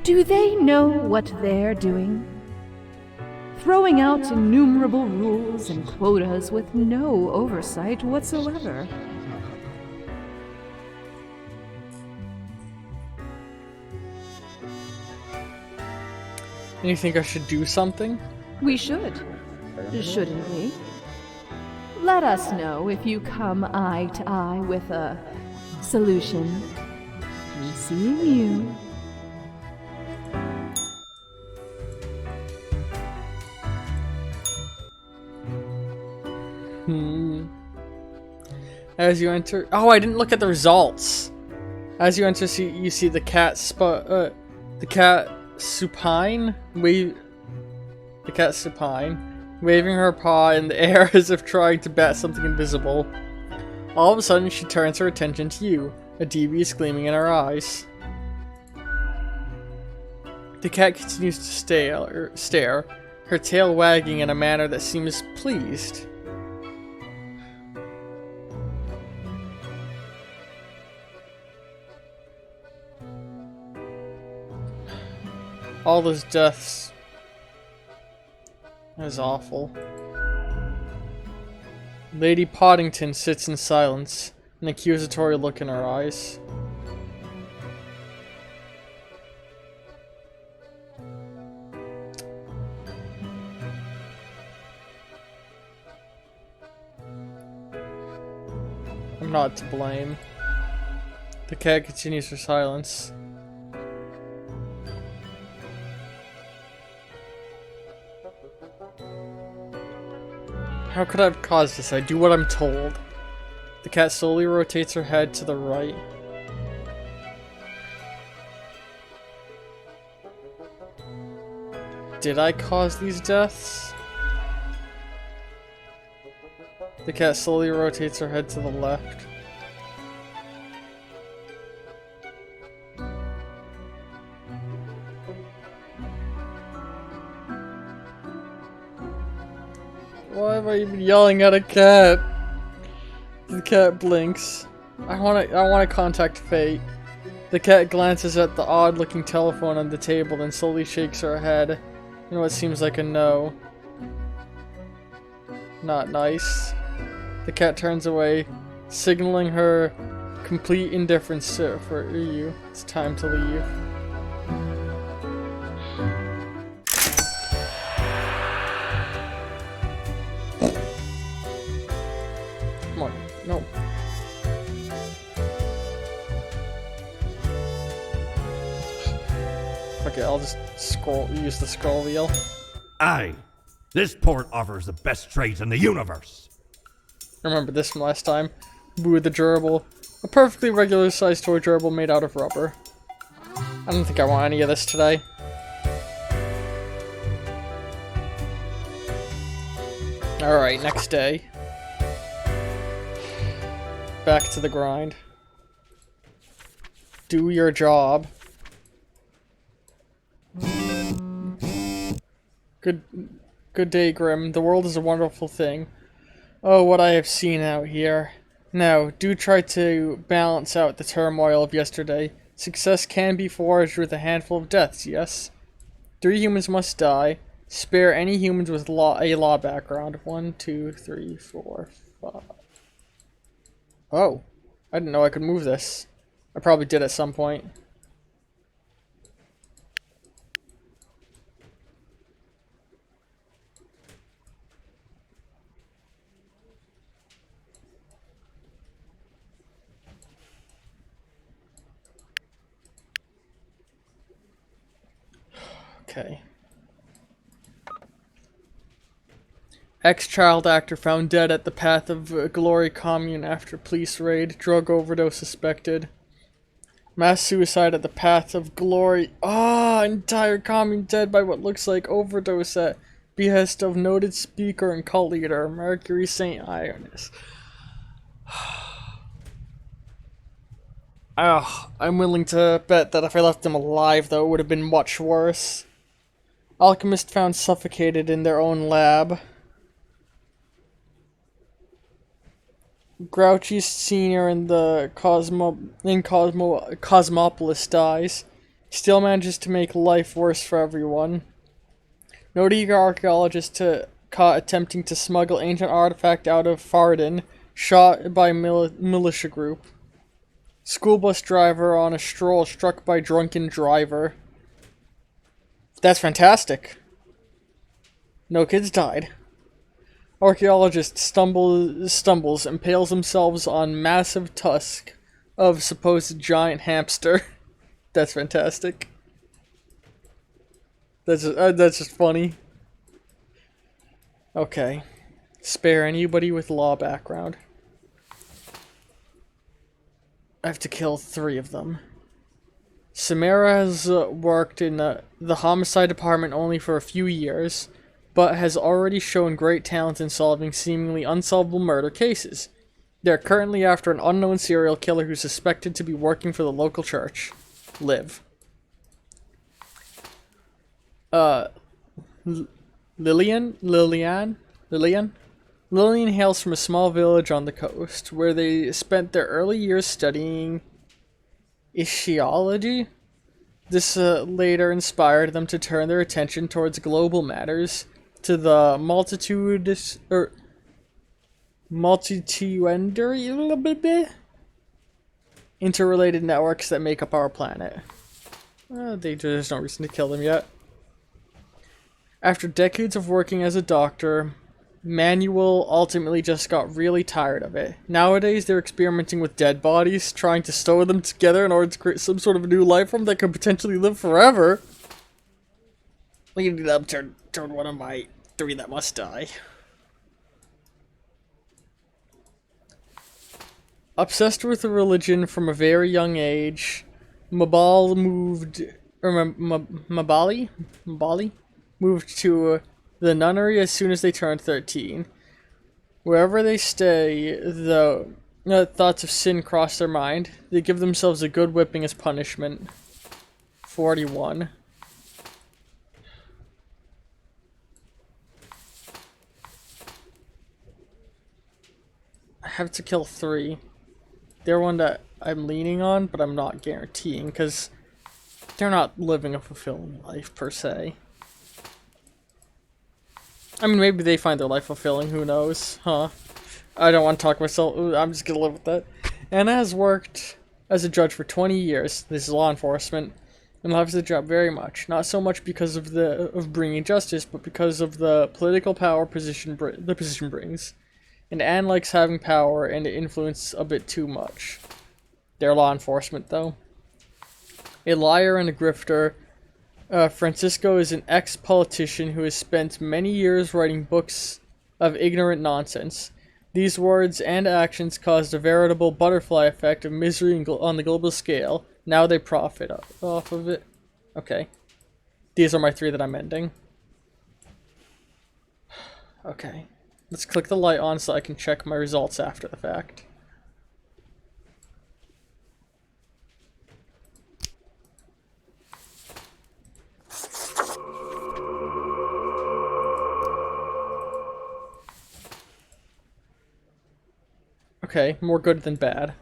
Do they know what they're doing? Throwing out innumerable rules and quotas with no oversight whatsoever. And you think I should do something? We should. Shouldn't we? Let us know if you come eye to eye with a solution. We see you. As you enter... Oh, I didn't look at the results. As you enter, you see the cat the cat supine waving her paw in the air as if trying to bat something invisible. All of a sudden, she turns her attention to you, a devious gleaming in her eyes. The cat continues to stare, her tail wagging in a manner that seems pleased. All those deaths. That is awful. Lady Poddington sits in silence, an accusatory look in her eyes. I'm not to blame. The cat continues her silence. How could I have caused this? I do what I'm told. The cat slowly rotates her head to the right. Did I cause these deaths? The cat slowly rotates her head to the left. Why am I even yelling at a cat? The cat blinks. I wanna contact Fate. The cat glances at the odd-looking telephone on the table, then slowly shakes her head in what seems like a no. Not nice. The cat turns away, signaling her complete indifference for you. It's time to leave. Come on, no. Okay, I'll just use the scroll wheel. Aye, this port offers the best trades in the universe. Remember this from last time. Boo the gerbil. A perfectly regular sized toy gerbil made out of rubber. I don't think I want any of this today. Alright, next day. back to the grind. Do your job. Good day, Grim. The world is a wonderful thing. Oh, what I have seen out here. Now, do try to balance out the turmoil of yesterday. Success can be forged with a handful of deaths, yes? 3 humans must die. Spare any humans with a law background. 1, 2, 3, 4, 5. Oh, I didn't know I could move this. I probably did at some point. Okay. Ex-child actor found dead at the Path of Glory commune after police raid. Drug overdose suspected. Mass suicide at the Path of Glory. Entire commune dead by what looks like overdose at behest of noted speaker and cult leader Mercury St. Ionis. I'm willing to bet that if I left them alive, though, it would have been much worse. Alchemist found suffocated in their own lab. Grouchy Senior in the Cosmopolis dies. Still manages to make life worse for everyone. Noted archaeologist caught attempting to smuggle ancient artifact out of Farden, shot by militia group. School bus driver on a stroll struck by drunken driver. That's fantastic. No kids died. Archaeologist stumbles, impales themselves on massive tusk of supposed giant hamster. That's fantastic. That's just funny. Okay. Spare anybody with law background. I have to kill 3 of them. Samara has worked in the homicide department only for a few years, but has already shown great talent in solving seemingly unsolvable murder cases. They are currently after an unknown serial killer who's suspected to be working for the local church. Liv. Lillian hails from a small village on the coast, where they spent their early years studying Ischiology. This later inspired them to turn their attention towards global matters, to the interrelated networks that make up our planet. There's no reason to kill them yet. After decades of working as a doctor, Manuel ultimately just got really tired of it. Nowadays, they're experimenting with dead bodies, trying to stow them together in order to create some sort of new life form that could potentially live forever. Leading up toward one of my 3 that must die. Obsessed with religion from a very young age, Mabali moved to the nunnery as soon as they turned 13. Wherever they stay, though, thoughts of sin cross their mind. They give themselves a good whipping as punishment. 41. I have to kill 3. They're one that I'm leaning on, but I'm not guaranteeing, because they're not living a fulfilling life, per se. I mean, maybe they find their life fulfilling, who knows, huh? I don't want to talk myself, I'm just gonna live with that. Anna has worked as a judge for 20 years, this is law enforcement, and loves the job very much. Not so much because of bringing justice, but because of the political power the position brings. And Anne likes having power and influence a bit too much. They're law enforcement, though. A liar and a grifter, Francisco is an ex-politician who has spent many years writing books of ignorant nonsense. These words and actions caused a veritable butterfly effect of misery on the global scale. Now they profit off of it. Okay. These are my 3 that I'm ending. Okay. Let's click the light on so I can check my results after the fact. Okay, more good than bad.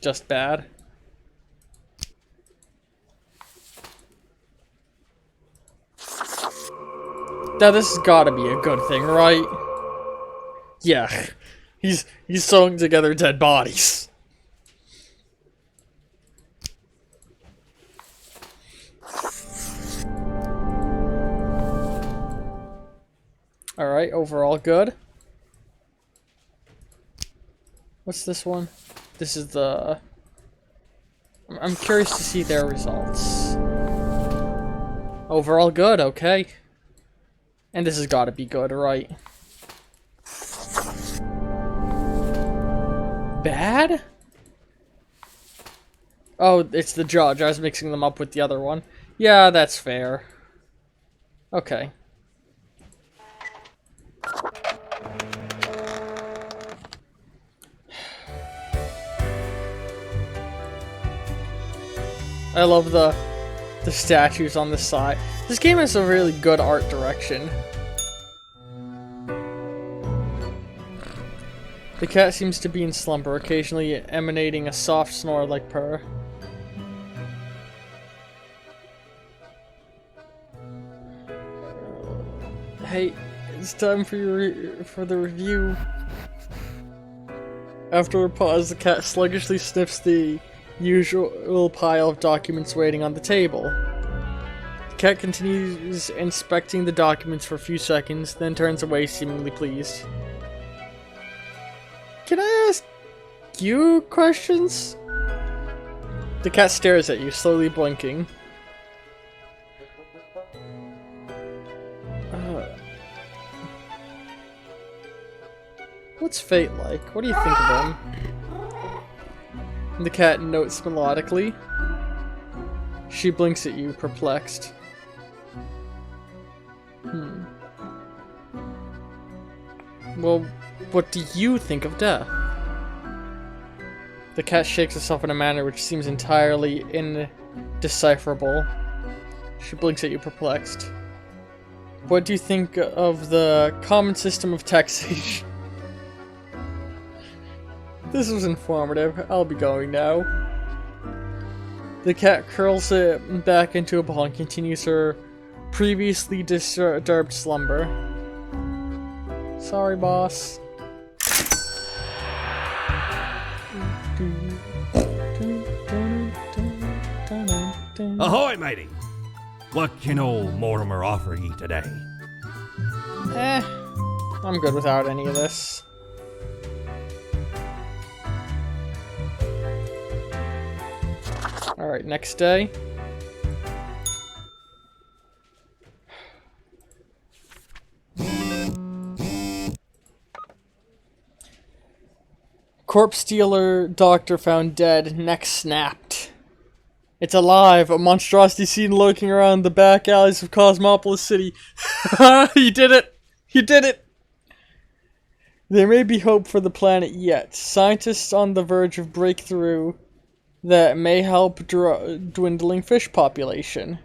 Just bad. Now this has gotta be a good thing, right? Yeah. He's sewing together dead bodies. Alright, overall good. What's this one? This is the... I'm curious to see their results. Overall good, okay. And this has got to be good, right? Bad? Oh, it's the judge. I was mixing them up with the other one. Yeah, that's fair. Okay. I love the statues on the side. This game has a really good art direction. The cat seems to be in slumber, occasionally emanating a soft snore-like purr. Hey, it's time for the review. After a pause, the cat sluggishly sniffs the usual pile of documents waiting on the table. The cat continues inspecting the documents for a few seconds, then turns away, seemingly pleased. Can I ask you questions? The cat stares at you, slowly blinking. What's Fate like? What do you think of him? The cat notes melodically. She blinks at you, perplexed. Well, what do you think of death? The cat shakes herself in a manner which seems entirely indecipherable. She blinks at you, perplexed. What do you think of the common system of taxation? This was informative. I'll be going now. The cat curls it back into a ball and continues her previously disturbed slumber. Sorry, boss. Ahoy, matey! What can old Mortimer offer ye today? I'm good without any of this. Alright, next day. Corpse stealer doctor found dead, neck snapped. It's alive, a monstrosity seen lurking around the back alleys of Cosmopolis City. You did it! You did it! There may be hope for the planet yet. Scientists on the verge of breakthrough that may help dwindling fish population.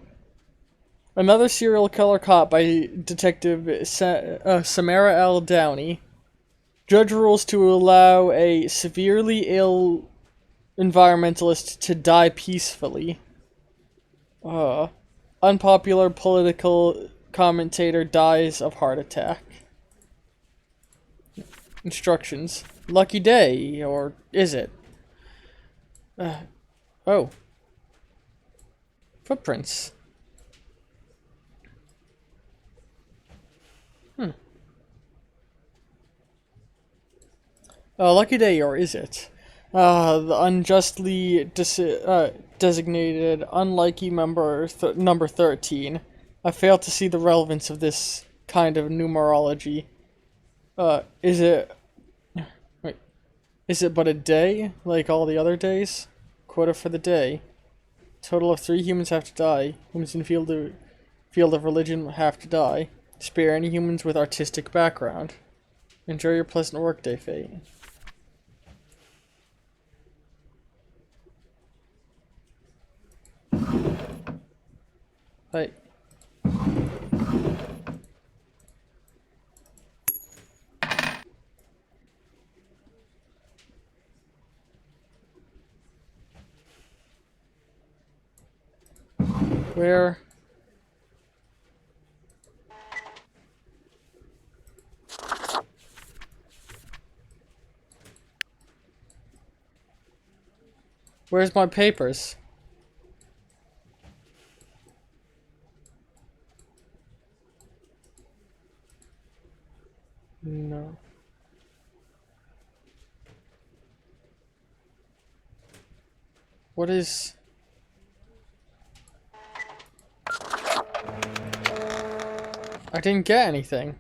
Another serial killer caught by Detective Samara L. Downey. Judge rules to allow a severely ill environmentalist to die peacefully. Unpopular political commentator dies of heart attack. Instructions. Lucky day, or is it? Oh. Footprints. Lucky day, or is it? The unjustly designated unlucky member number 13. I fail to see the relevance of this kind of numerology. Is it... Wait. Is it but a day, like all the other days? Quota for the day. Total of 3 humans have to die. Humans in field of religion have to die. Spare any humans with artistic background. Enjoy your pleasant workday, Fate. Like... Where? Where's my papers? No. What is... I didn't get anything.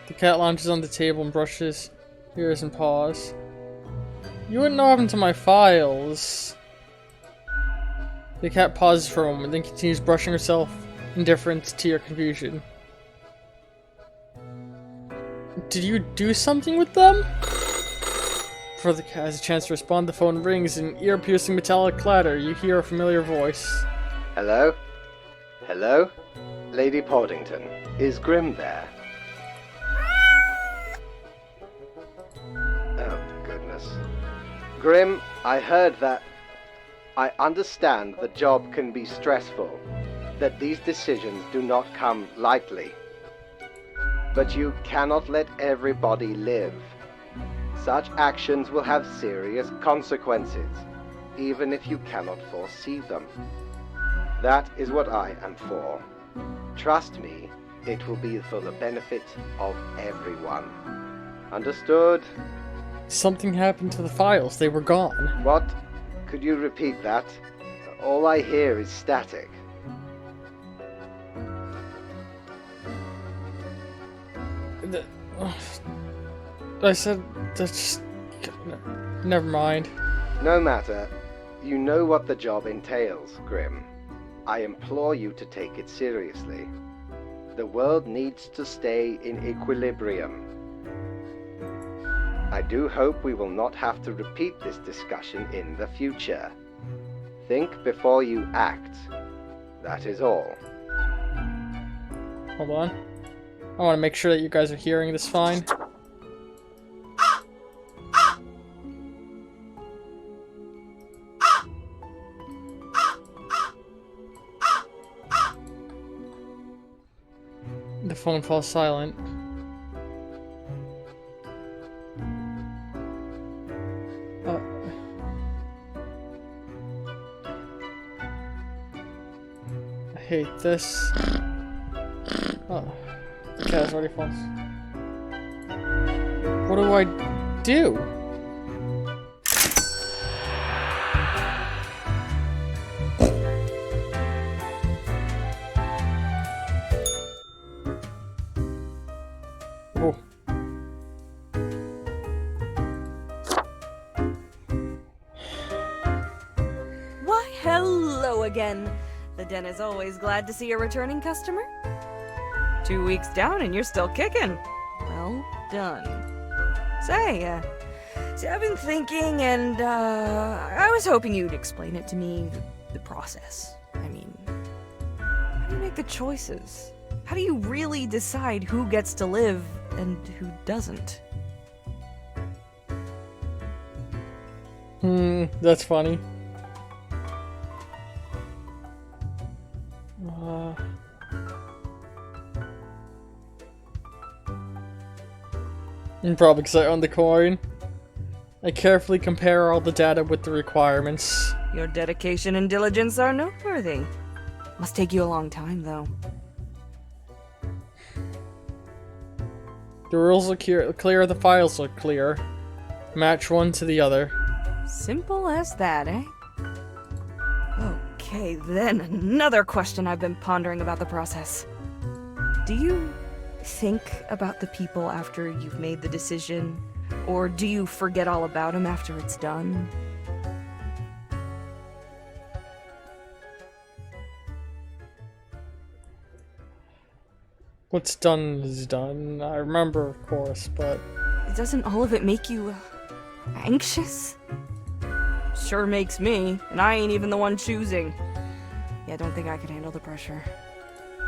The cat lounges on the table and brushes ears and paws. You wouldn't know what happened to my files. The cat pauses for a moment, then continues brushing herself, indifferent to your confusion. Did you do something with them? Before the cat has a chance to respond, the phone rings, an ear-piercing metallic clatter. You hear a familiar voice. Hello? Hello? Lady Portington, is Grim there? Oh, goodness. Grim, I heard that... I understand the job can be stressful, that these decisions do not come lightly. But you cannot let everybody live. Such actions will have serious consequences, even if you cannot foresee them. That is what I am for. Trust me, it will be for the benefit of everyone. Understood? Something happened to the files. They were gone. What? Could you repeat that? All I hear is static. I said that's... Never mind. No matter. You know what the job entails, Grim. I implore you to take it seriously. The world needs to stay in equilibrium. I do hope we will not have to repeat this discussion in the future. Think before you act. That is all. Hold on. I want to make sure that you guys are hearing this fine. The phone falls silent. I hate this. Oh, the cat has already fallen. What do I do? Oh. Why, hello again. The den is always glad to see a returning customer. 2 weeks down and you're still kicking. Well done. Say, I've been thinking and, I was hoping you'd explain it to me, the process. I mean, how do you make the choices? How do you really decide who gets to live and who doesn't? That's funny. Probably because I own the coin. I carefully compare all the data with the requirements. Your dedication and diligence are noteworthy. Must take you a long time, though. The rules look clear, the files look clear. Match one to the other. Simple as that, eh? Okay, then another question I've been pondering about the process. Do you think about the people after you've made the decision? Or do you forget all about them after it's done? What's done is done. I remember, of course, but... Doesn't all of it make you Anxious? Sure makes me, and I ain't even the one choosing. Yeah, I don't think I could handle the pressure.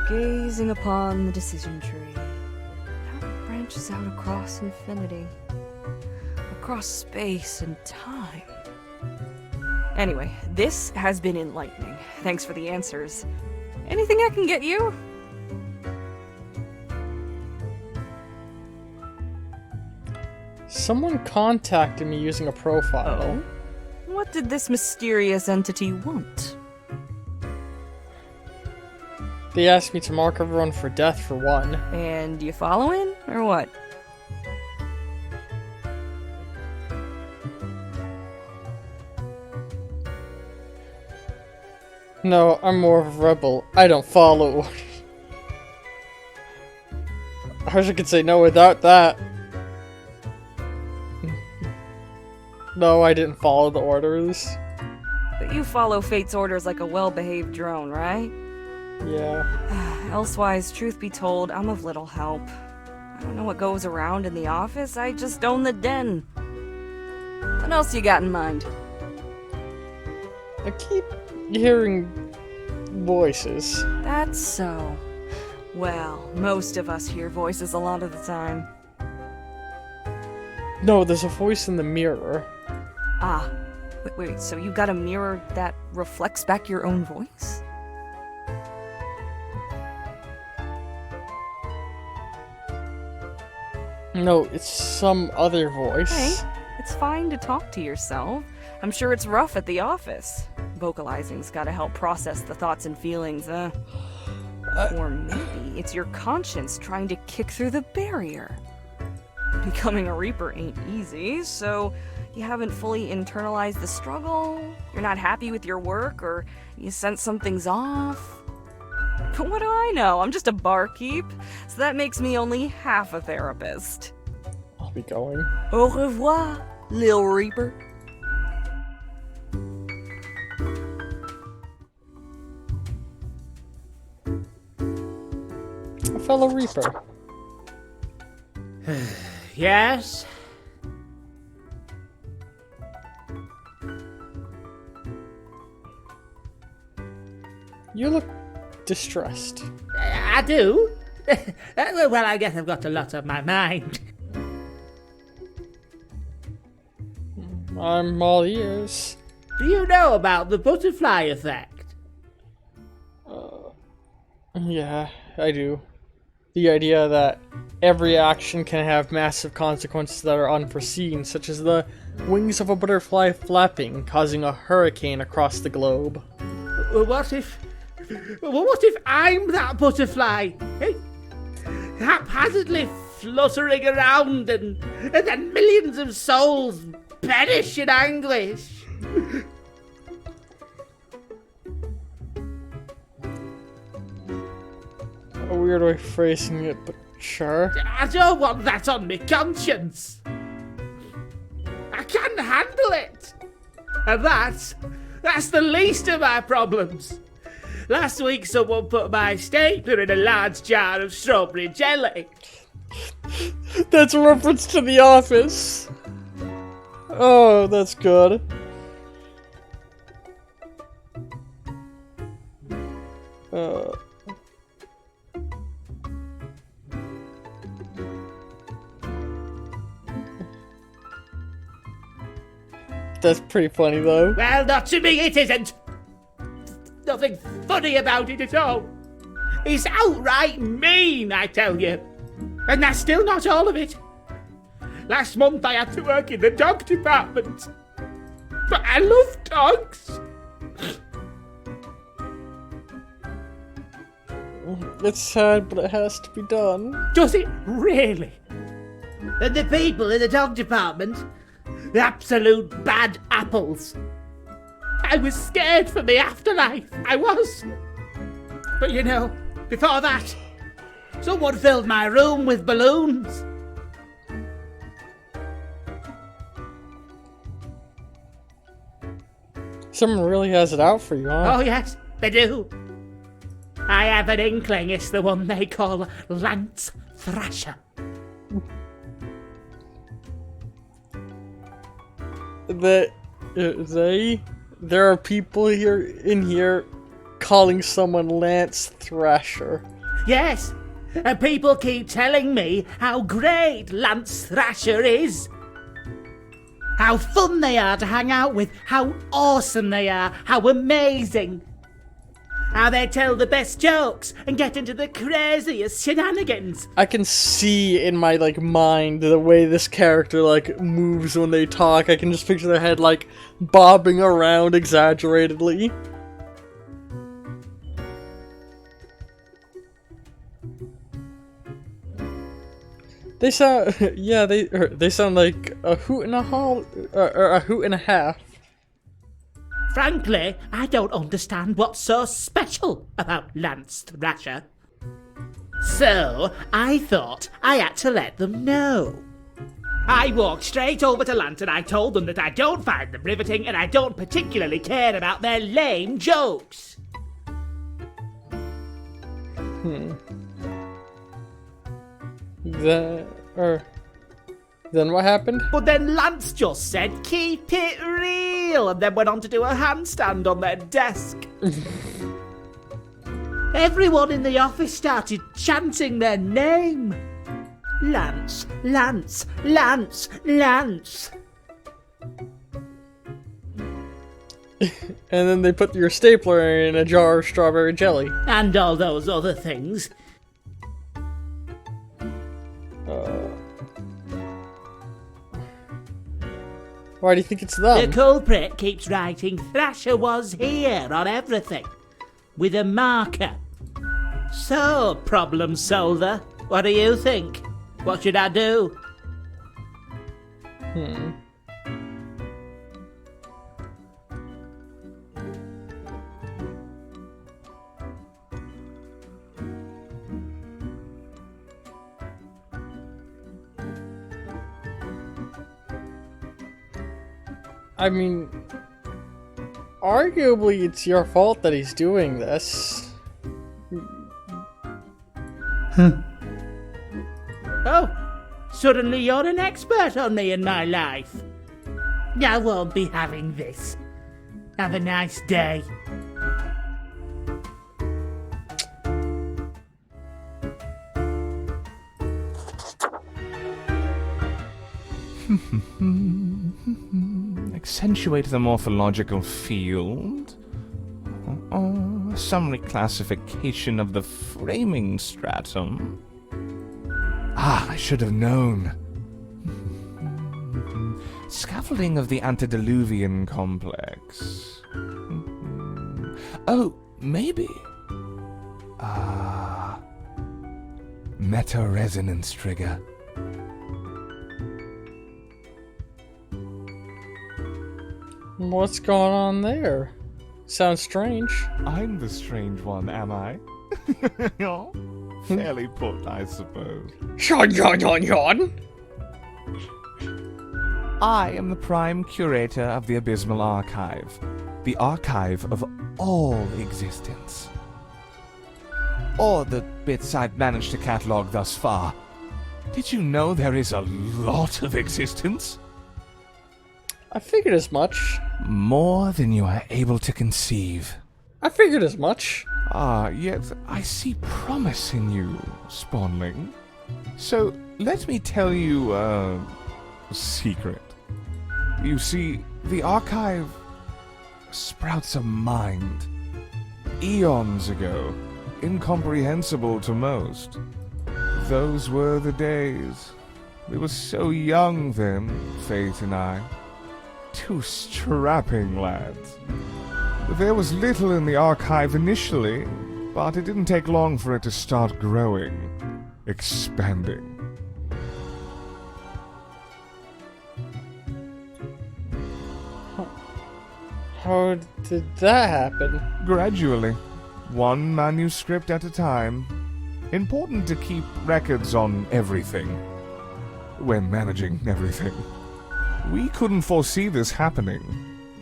Gazing upon the decision tree. How it branches out across infinity. Across space and time. Anyway, this has been enlightening. Thanks for the answers. Anything I can get you? Someone contacted me using a profile. Oh? What did this mysterious entity want? They asked me to mark everyone for death for one. And you following, or what? No, I'm more of a rebel. I don't follow. I wish I could say no without that. No, I didn't follow the orders. But you follow Fate's orders like a well-behaved drone, right? Yeah. Elsewise, truth be told, I'm of little help. I don't know what goes around in the office, I just own the den. What else you got in mind? I keep hearing voices. That's so. Well, most of us hear voices a lot of the time. No, there's a voice in the mirror. Ah, wait, so you got a mirror that reflects back your own voice? No, it's some other voice. Hey, it's fine to talk to yourself. I'm sure it's rough at the office. Vocalizing's gotta help process the thoughts and feelings, Or maybe it's your conscience trying to kick through the barrier. Becoming a Reaper ain't easy, so you haven't fully internalized the struggle, you're not happy with your work, or you sense something's off. But what do I know? I'm just a barkeep, so that makes me only half a therapist. I'll be going. Au revoir, Lil Reaper. A fellow Reaper. Yes? You look distressed. I do? Well, I guess I've got a lot on my mind. I'm all ears. Do you know about the butterfly effect? Yeah, I do. The idea that every action can have massive consequences that are unforeseen, such as the wings of a butterfly flapping, causing a hurricane across the globe. What if I'm that butterfly? Eh? Haphazardly fluttering around and then millions of souls perish in anguish. A weird way of phrasing it, but sure. I don't want that on my conscience. I can't handle it. And that's the least of my problems. Last week someone put my stapler in a large jar of strawberry jelly. That's a reference to The Office. Oh, that's good. That's pretty funny, though. Well, not to me it isn't. Nothing funny about it at all. It's outright mean, I tell you. And that's still not all of it. Last month I had to work in the dog department. But I love dogs. It's sad, but it has to be done. Does it really? And the people in the dog department? The absolute bad apples. I was scared for the afterlife. I was. But you know, before that, someone filled my room with balloons. Someone really has it out for you, huh? Oh yes, they do. I have an inkling it's the one they call Lance Thrasher. that there are people in here calling someone Lance Thrasher. Yes, and people keep telling me how great Lance Thrasher is. How fun they are to hang out with, how awesome they are, how amazing. How they tell the best jokes and get into the craziest shenanigans. I can see in my mind the way this character moves when they talk. I can just picture their head bobbing around exaggeratedly. They sound they sound like a hoot and a half. Frankly, I don't understand what's so special about Lance Thrasher. So, I thought I had to let them know. I walked straight over to Lance and I told them that I don't find them riveting and I don't particularly care about their lame jokes. Then what happened? But then Lance just said, "Keep it real," and then went on to do a handstand on their desk. Everyone in the office started chanting their name. Lance, Lance, Lance, Lance. And then they put your stapler in a jar of strawberry jelly. And all those other things. Why do you think it's The them? culprit keeps writing "Thrasher was here" on everything. With a marker. So, problem solver, what do you think? What should I do? I mean, arguably it's your fault that he's doing this. Oh, suddenly you're an expert on me and my life. I won't be having this. Have a nice day. Accentuate the morphological field. Some reclassification of the framing stratum. I should have known. Scaffolding of the antediluvian complex. Oh, maybe. Meta-resonance trigger. What's going on there? Sounds strange. I'm the strange one, am I? Fairly put, I suppose. Sean. I am the prime curator of the Abysmal Archive, the archive of all existence. Or the bits I've managed to catalog thus far. Did you know there is a lot of existence? I figured as much. More than you are able to conceive. I figured as much. Yet I see promise in you, Spawnling. So, let me tell you a secret. You see, the archive sprouts a mind. Eons ago, incomprehensible to most. Those were the days. We were so young then, Fate and I. Two strapping lads. There was little in the archive initially, but it didn't take long for it to start growing, expanding. How did that happen? Gradually, one manuscript at a time. Important to keep records on everything, when managing everything. We couldn't foresee this happening,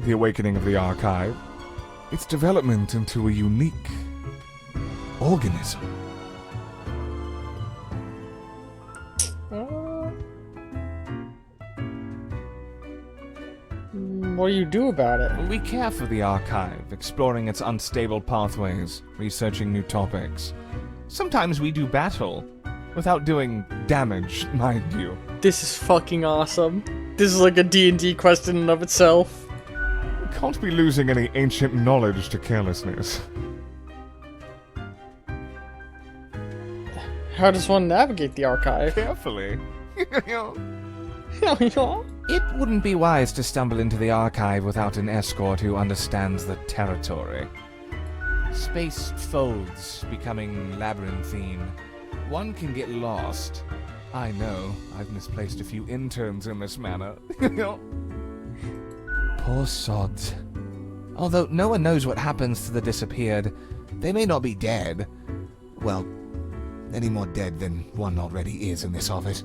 the awakening of the archive, its development into a unique organism. What do you do about it? We care for the archive, exploring its unstable pathways, researching new topics. Sometimes we do battle, without doing damage, mind you. This is fucking awesome. This is like a D&D quest in and of itself. We can't be losing any ancient knowledge to carelessness. How does one navigate the archive? Carefully. It It wouldn't be wise to stumble into the archive without an escort who understands the territory. Space folds, becoming labyrinthine. One can get lost. I know, I've misplaced a few interns in this manner. Poor sods. Although no one knows what happens to the disappeared, they may not be dead. Well, any more dead than one already is in this office.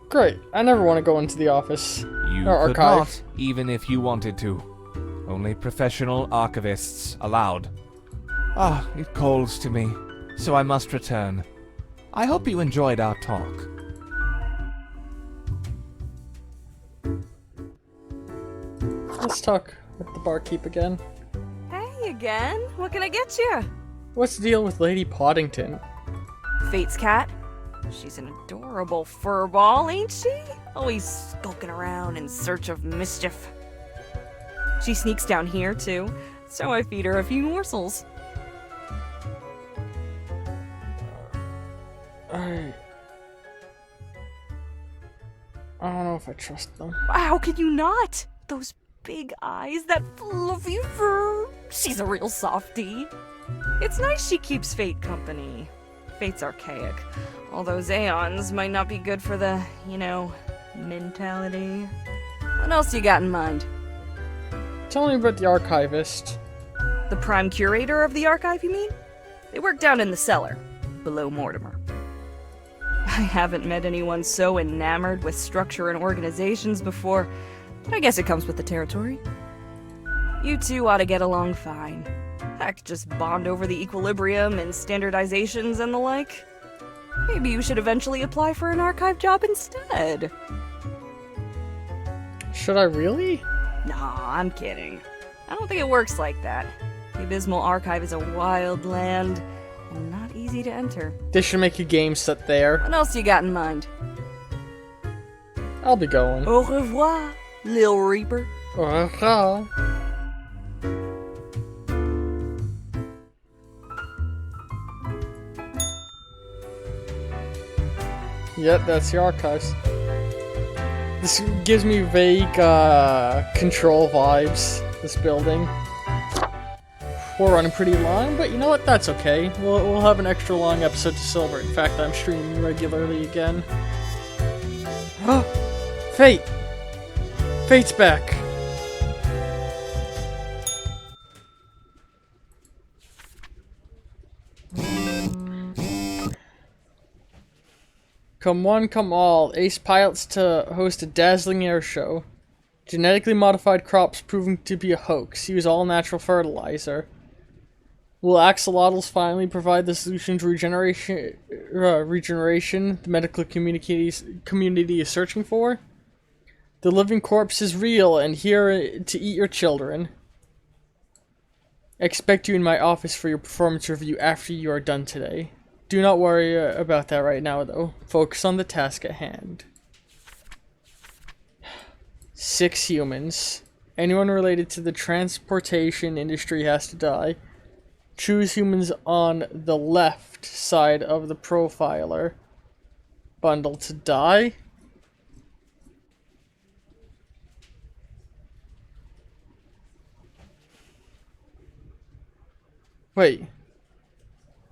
Great. I never want to go into the office. You Or could archive. not, even if you wanted to. Only professional archivists allowed. Ah, it calls to me, so I must return. I hope you enjoyed our talk. Let's talk with the barkeep again. Hey again. What can I get you? What's the deal with Lady Poddington? Fate's cat. She's an adorable furball, ain't she? Always skulking around in search of mischief. She sneaks down here, too, so I feed her a few morsels. I don't know if I trust them. How can you not? Those big eyes, that fluffy fur. She's a real softie. It's nice she keeps Fate company. Fate's archaic. All those aeons might not be good for the, mentality. What else you got in mind? Tell me about the archivist. The prime curator of the archive, you mean? They work down in the cellar, below Mortimer. I haven't met anyone so enamored with structure and organizations before, but I guess it comes with the territory. You two ought to get along fine. Heck, just bond over the equilibrium and standardizations and the like. Maybe you should eventually apply for an archive job instead. Should I really? Nah, I'm kidding. I don't think it works like that. The Abysmal Archive is a wild land, and not easy to enter. They should make a game set there. What else you got in mind? I'll be going. Au revoir, Lil Reaper. Yep, that's the archives. This gives me vague control vibes, this building. We're running pretty long, but you know what? That's okay. We'll have an extra long episode to celebrate. In fact, I'm streaming regularly again. Fate! Fate's back! Come one, come all. Ace pilots to host a dazzling air show. Genetically modified crops proving to be a hoax. Use all natural fertilizer. Will axolotls finally provide the solution to regeneration the medical community is searching for? The living corpse is real and here to eat your children. Expect you in my office for your performance review after you are done today. Do not worry about that right now, though. Focus on the task at hand. 6 humans. Anyone related to the transportation industry has to die. Choose humans on the left side of the profiler bundle to die. Wait.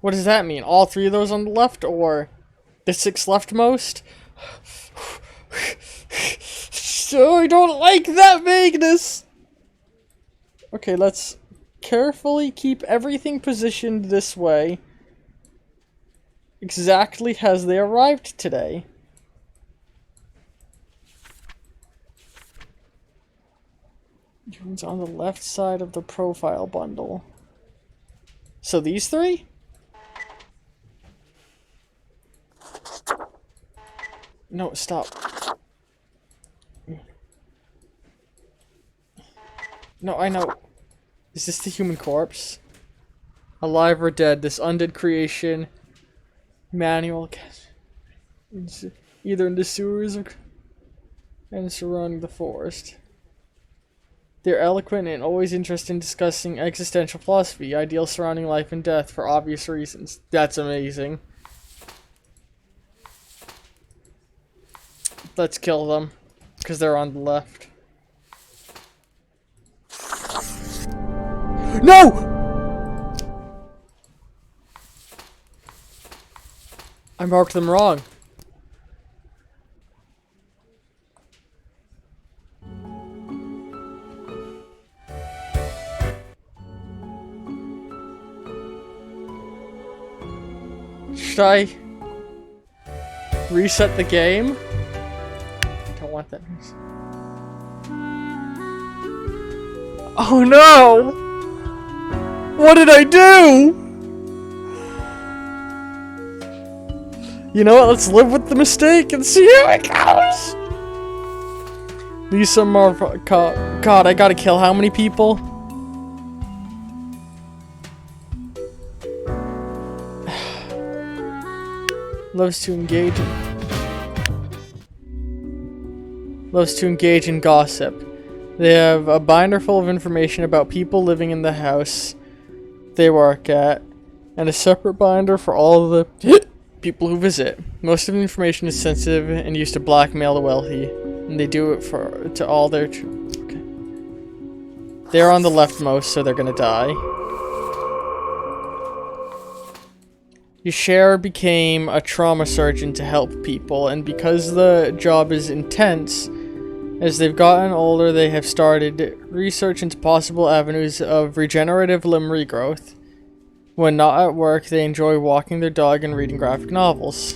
What does that mean? All 3 of those on the left, or the 6 leftmost? So I don't like that vagueness! Okay, let's carefully keep everything positioned this way. Exactly as they arrived today. Humans on the left side of the profile bundle. So these 3? No, stop. No, I know. Is this the human corpse? Alive or dead, this undead creation. Manual. Either in the sewers or and surrounding the forest. They're eloquent and always interested in discussing existential philosophy, ideals surrounding life and death for obvious reasons. That's amazing. Let's kill them, because they're on the left. No! I marked them wrong. Should I reset the game? Don't want that. Oh no! What did I do? You know what? Let's live with the mistake and see how it goes. Lisa Marv. God, I gotta kill how many people? Loves to engage in gossip. They have a binder full of information about people living in the house they work at, and a separate binder for all the people who visit. Most of the information is sensitive and used to blackmail the wealthy, and they do it to all their. Okay. They're on the leftmost, so they're gonna die. Yashara became a trauma surgeon to help people, and because the job is intense, as they've gotten older, they have started research into possible avenues of regenerative limb regrowth. When not at work, they enjoy walking their dog and reading graphic novels.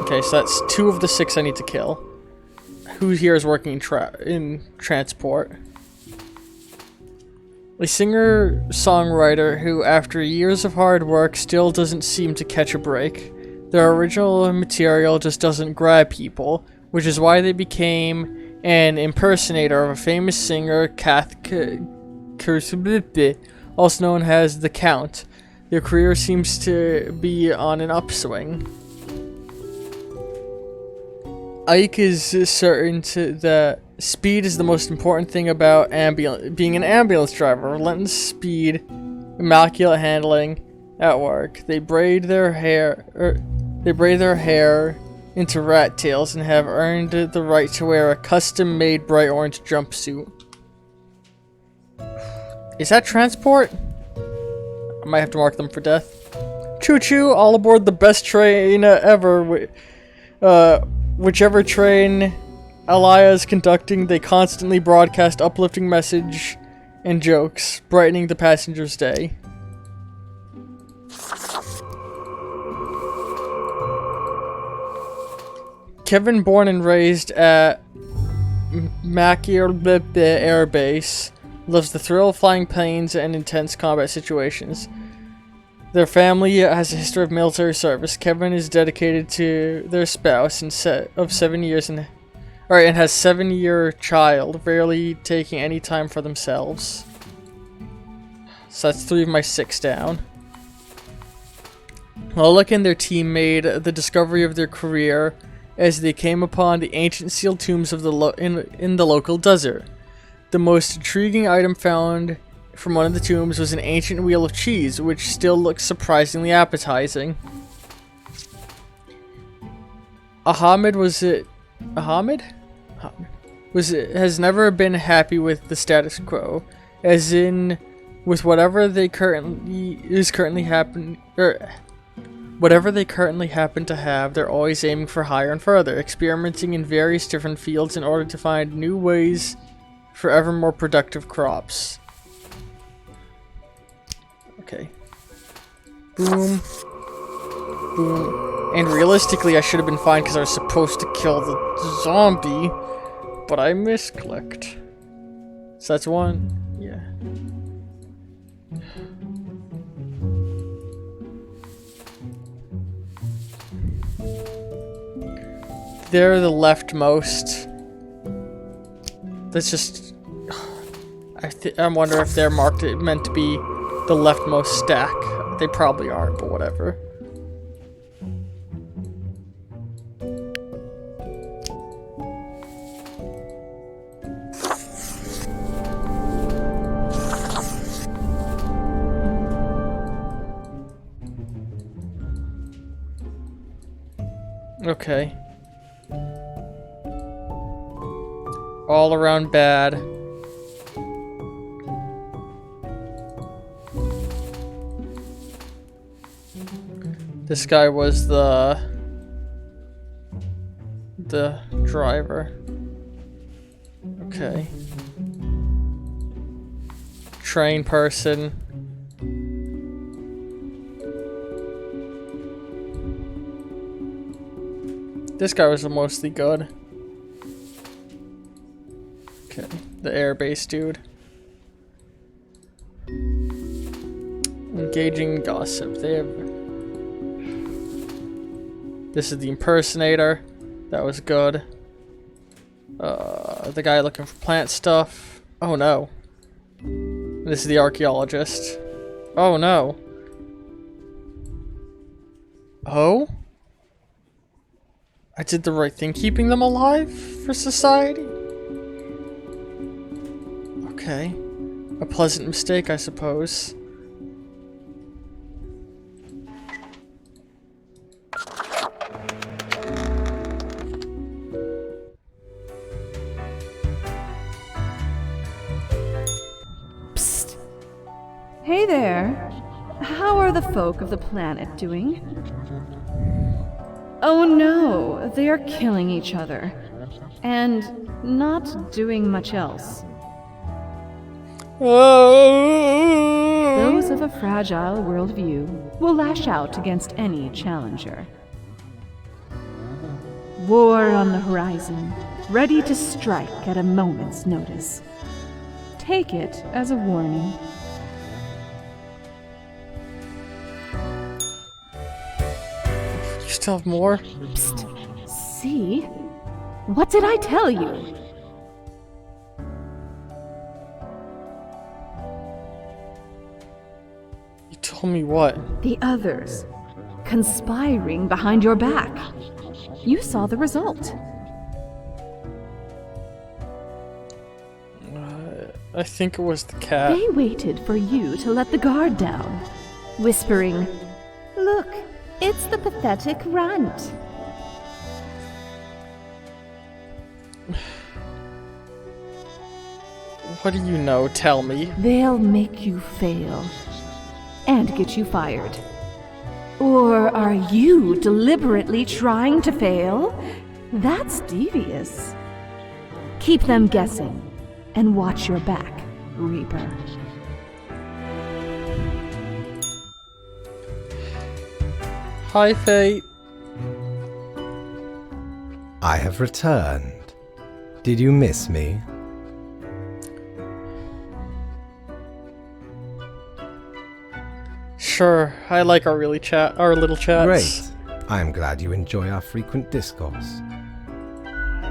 Okay, so that's 2 of the 6 I need to kill. Who here is working in transport? A singer-songwriter who, after years of hard work, still doesn't seem to catch a break. Their original material just doesn't grab people, which is why they became an impersonator of a famous singer, also known as The Count. Their career seems to be on an upswing. Ike is certain that speed is the most important thing about being an ambulance driver. Relentless speed, immaculate handling at work. They braid their hair into rat tails and have earned the right to wear a custom-made bright orange jumpsuit. Is that transport? I might have to mark them for death. Choo-choo, all aboard the best train ever. Whichever train Elia is conducting, they constantly broadcast uplifting message and jokes, brightening the passengers' day. Kevin, born and raised at Mackay Air Base, loves the thrill of flying planes and intense combat situations. Their family has a history of military service. Kevin is dedicated to their spouse of 7 years and has 7-year child, rarely taking any time for themselves. So that's 3 of my 6 down. Olyrik and their team made the discovery of their career as they came upon the ancient sealed tombs of in the local desert. The most intriguing item found from one of the tombs was an ancient wheel of cheese, which still looks surprisingly appetizing. Has never been happy with the status quo, as in with whatever they currently happen to have. They're always aiming for higher and further, experimenting in various different fields in order to find new ways for ever more productive crops. Okay. Boom. Boom. And realistically, I should have been fine because I was supposed to kill the zombie, but I misclicked. So that's 1. Yeah. They're the leftmost. That's just... I wonder if they're meant to be the leftmost stack. They probably aren't, but whatever. Okay. All around bad. This guy was the driver. Okay. Train person. This guy was mostly good. Okay, the airbase dude. Engaging gossip. They have... This is the impersonator. That was good. The guy looking for plant stuff. Oh no. This is the archaeologist. Oh no. Oh? I did the right thing keeping them alive for society? Okay. A pleasant mistake, I suppose. Psst. Hey there. How are the folk of the planet doing? Oh no, they are killing each other. And not doing much else. Those of a fragile worldview will lash out against any challenger. War on the horizon, ready to strike at a moment's notice. Take it as a warning. You still have more? Psst. See? What did I tell you? You told me what? The others. Conspiring behind your back. You saw the result. I think it was the cat. They waited for you to let the guard down, whispering, "Look, it's the pathetic runt." What do you know? Tell me. They'll make you fail and get you fired. Or are you deliberately trying to fail? That's devious. Keep them guessing and watch your back, Reaper. Hi, Fate. I have returned. Did you miss me? Sure, I like our little chats. Great. I am glad you enjoy our frequent discourse.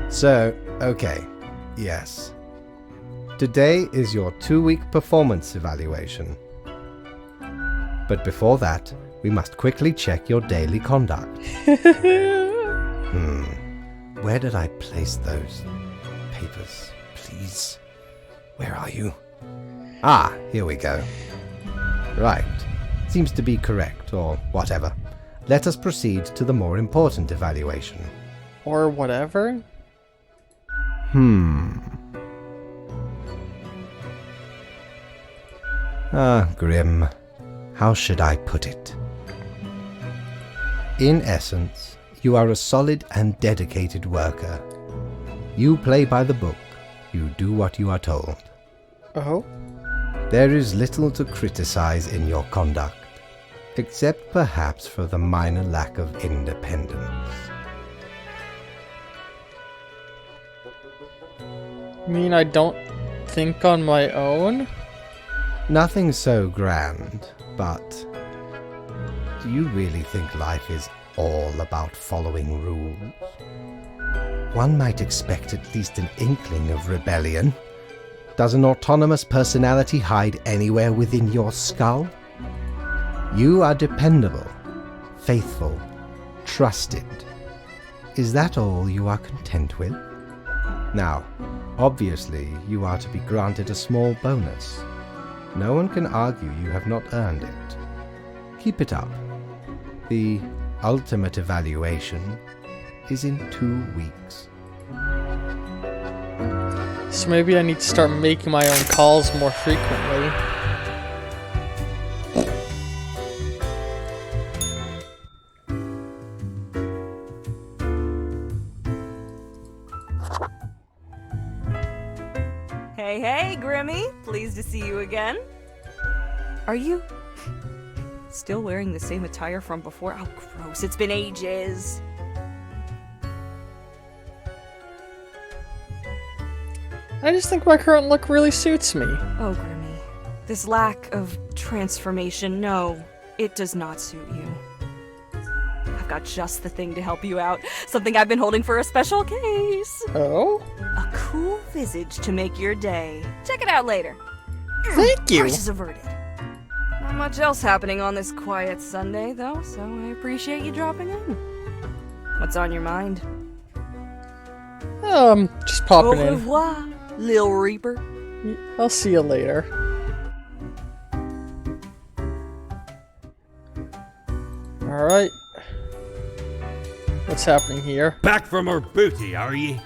So, okay, yes. Today is your 2-week performance evaluation. But before that, we must quickly check your daily conduct. Where did I place those papers? Please. Where are you? Ah, here we go. Right. Seems to be correct, or whatever. Let us proceed to the more important evaluation. Or whatever? Grim. How should I put it? In essence, you are a solid and dedicated worker. You play by the book. You do what you are told. Oh? There is little to criticize in your conduct, except perhaps for the minor lack of independence. You mean I don't think on my own? Nothing so grand, but do you really think life is all about following rules? one might expect at least an inkling of rebellion. Does an autonomous personality hide anywhere within your skull? You are dependable, faithful, trusted. Is that all you are content with? Now, obviously, you are to be granted a small bonus. No one can argue you have not earned it. Keep it up. The ultimate evaluation is in 2 weeks. So maybe I need to start making my own calls more frequently. Hey, hey, Grimmy. Pleased to see you again. Are you still wearing the same attire from before? Oh, gross. It's been ages. I just think my current look really suits me. Oh, Grimmy. This lack of transformation, no, it does not suit you. I've got just the thing to help you out. Something I've been holding for a special case. Oh? A cool visage to make your day. Check it out later. Thank you. Crisis averted. Not much else happening on this quiet Sunday, though, so I appreciate you dropping in. What's on your mind? Just popping Au in. revoir, Lil Reaper. I'll see you later. Alright. What's happening here? Back from her booty, are ye?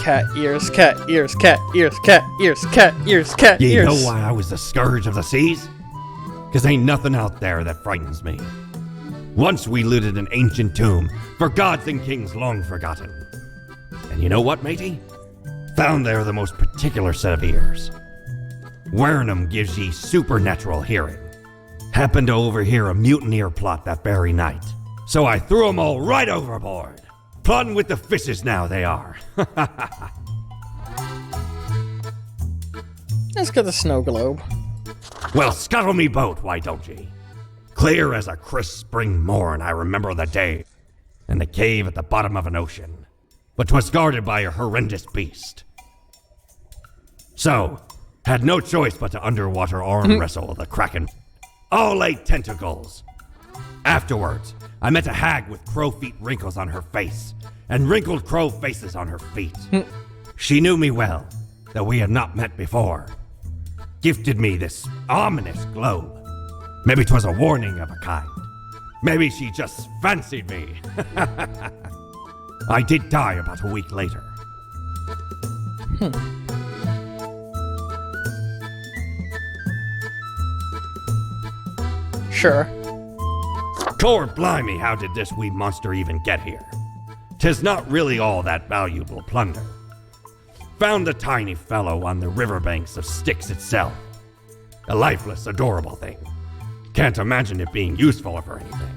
Cat ears, cat ears, cat ears, cat ears, cat ears, cat You ears. know why I was the scourge of the seas? 'Cause ain't nothing out there that frightens me. Once we looted an ancient tomb for gods and kings long forgotten. And you know what, matey? Found there the most particular set of ears. Wearing 'em gives ye supernatural hearing. Happened to overhear a mutineer plot that very night. So I threw 'em all right overboard. Plotting with the fishes now they are. Let's get the snow globe. Well, scuttle me boat, why don't ye? Clear as a crisp spring morn, I remember the day, in the cave at the bottom of an ocean, but 'twas guarded by a horrendous beast. So, had no choice but to underwater arm wrestle the kraken. All 8 tentacles. Afterwards, I met a hag with crow feet wrinkles on her face, and wrinkled crow faces on her feet. She knew me well, though we had not met before. Gifted me this ominous globe. Maybe 'twas a warning of a kind. Maybe she just fancied me. I did die about a week later. Sure. Core blimey, how did this wee monster even get here? 'Tis not really all that valuable plunder. Found the tiny fellow on the riverbanks of Styx itself. A lifeless, adorable thing. Can't imagine it being useful for anything.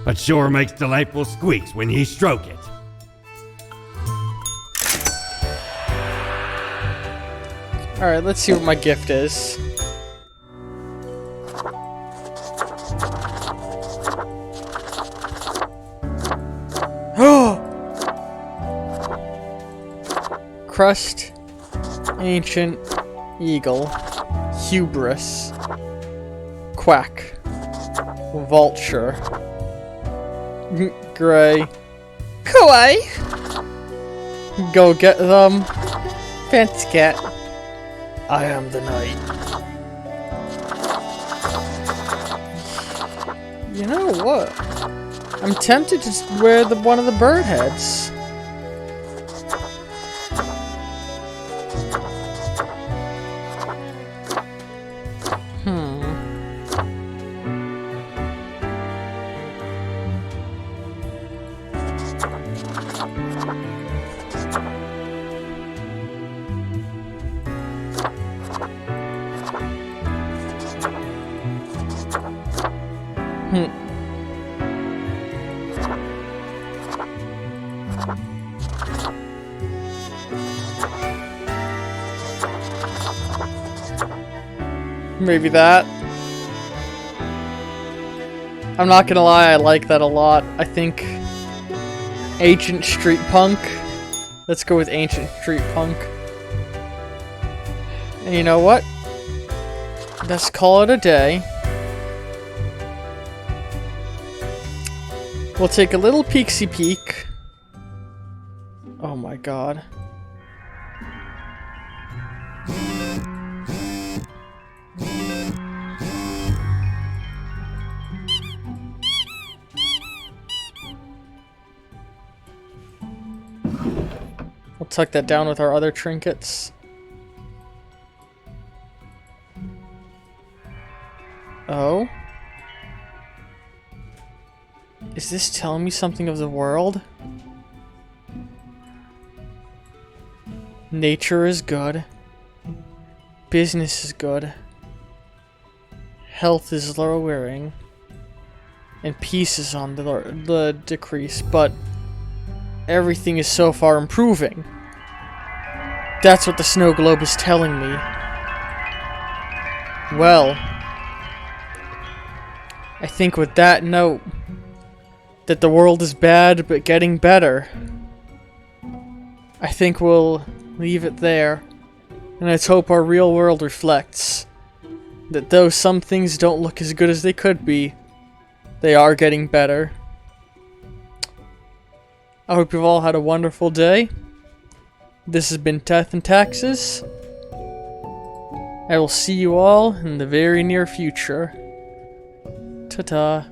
But sure makes delightful squeaks when ye stroke it. Alright, let's see what my gift is. Crust, Ancient, Eagle, Hubris, Quack, Vulture, Gray, Kawaii, Go get them, Fancy Cat, I am the night. You know what? I'm tempted to just wear one of the bird heads. Maybe that. I'm not gonna lie, I like that a lot. I think Ancient Street Punk. Let's go with Ancient Street Punk. And you know what? Let's call it a day. We'll take a little peeksy peek. Oh my god. We'll tuck that down with our other trinkets. Oh? Is this telling me something of the world? Nature is good. Business is good. Health is lowering. And peace is on the decrease, but everything is so far improving. That's what the snow globe is telling me. Well, I think with that note, that the world is bad but getting better, I think we'll leave it there. And let's hope our real world reflects that though some things don't look as good as they could be, they are getting better. I hope you've all had a wonderful day. This has been Death and Taxes. I will see you all in the very near future. Ta-ta.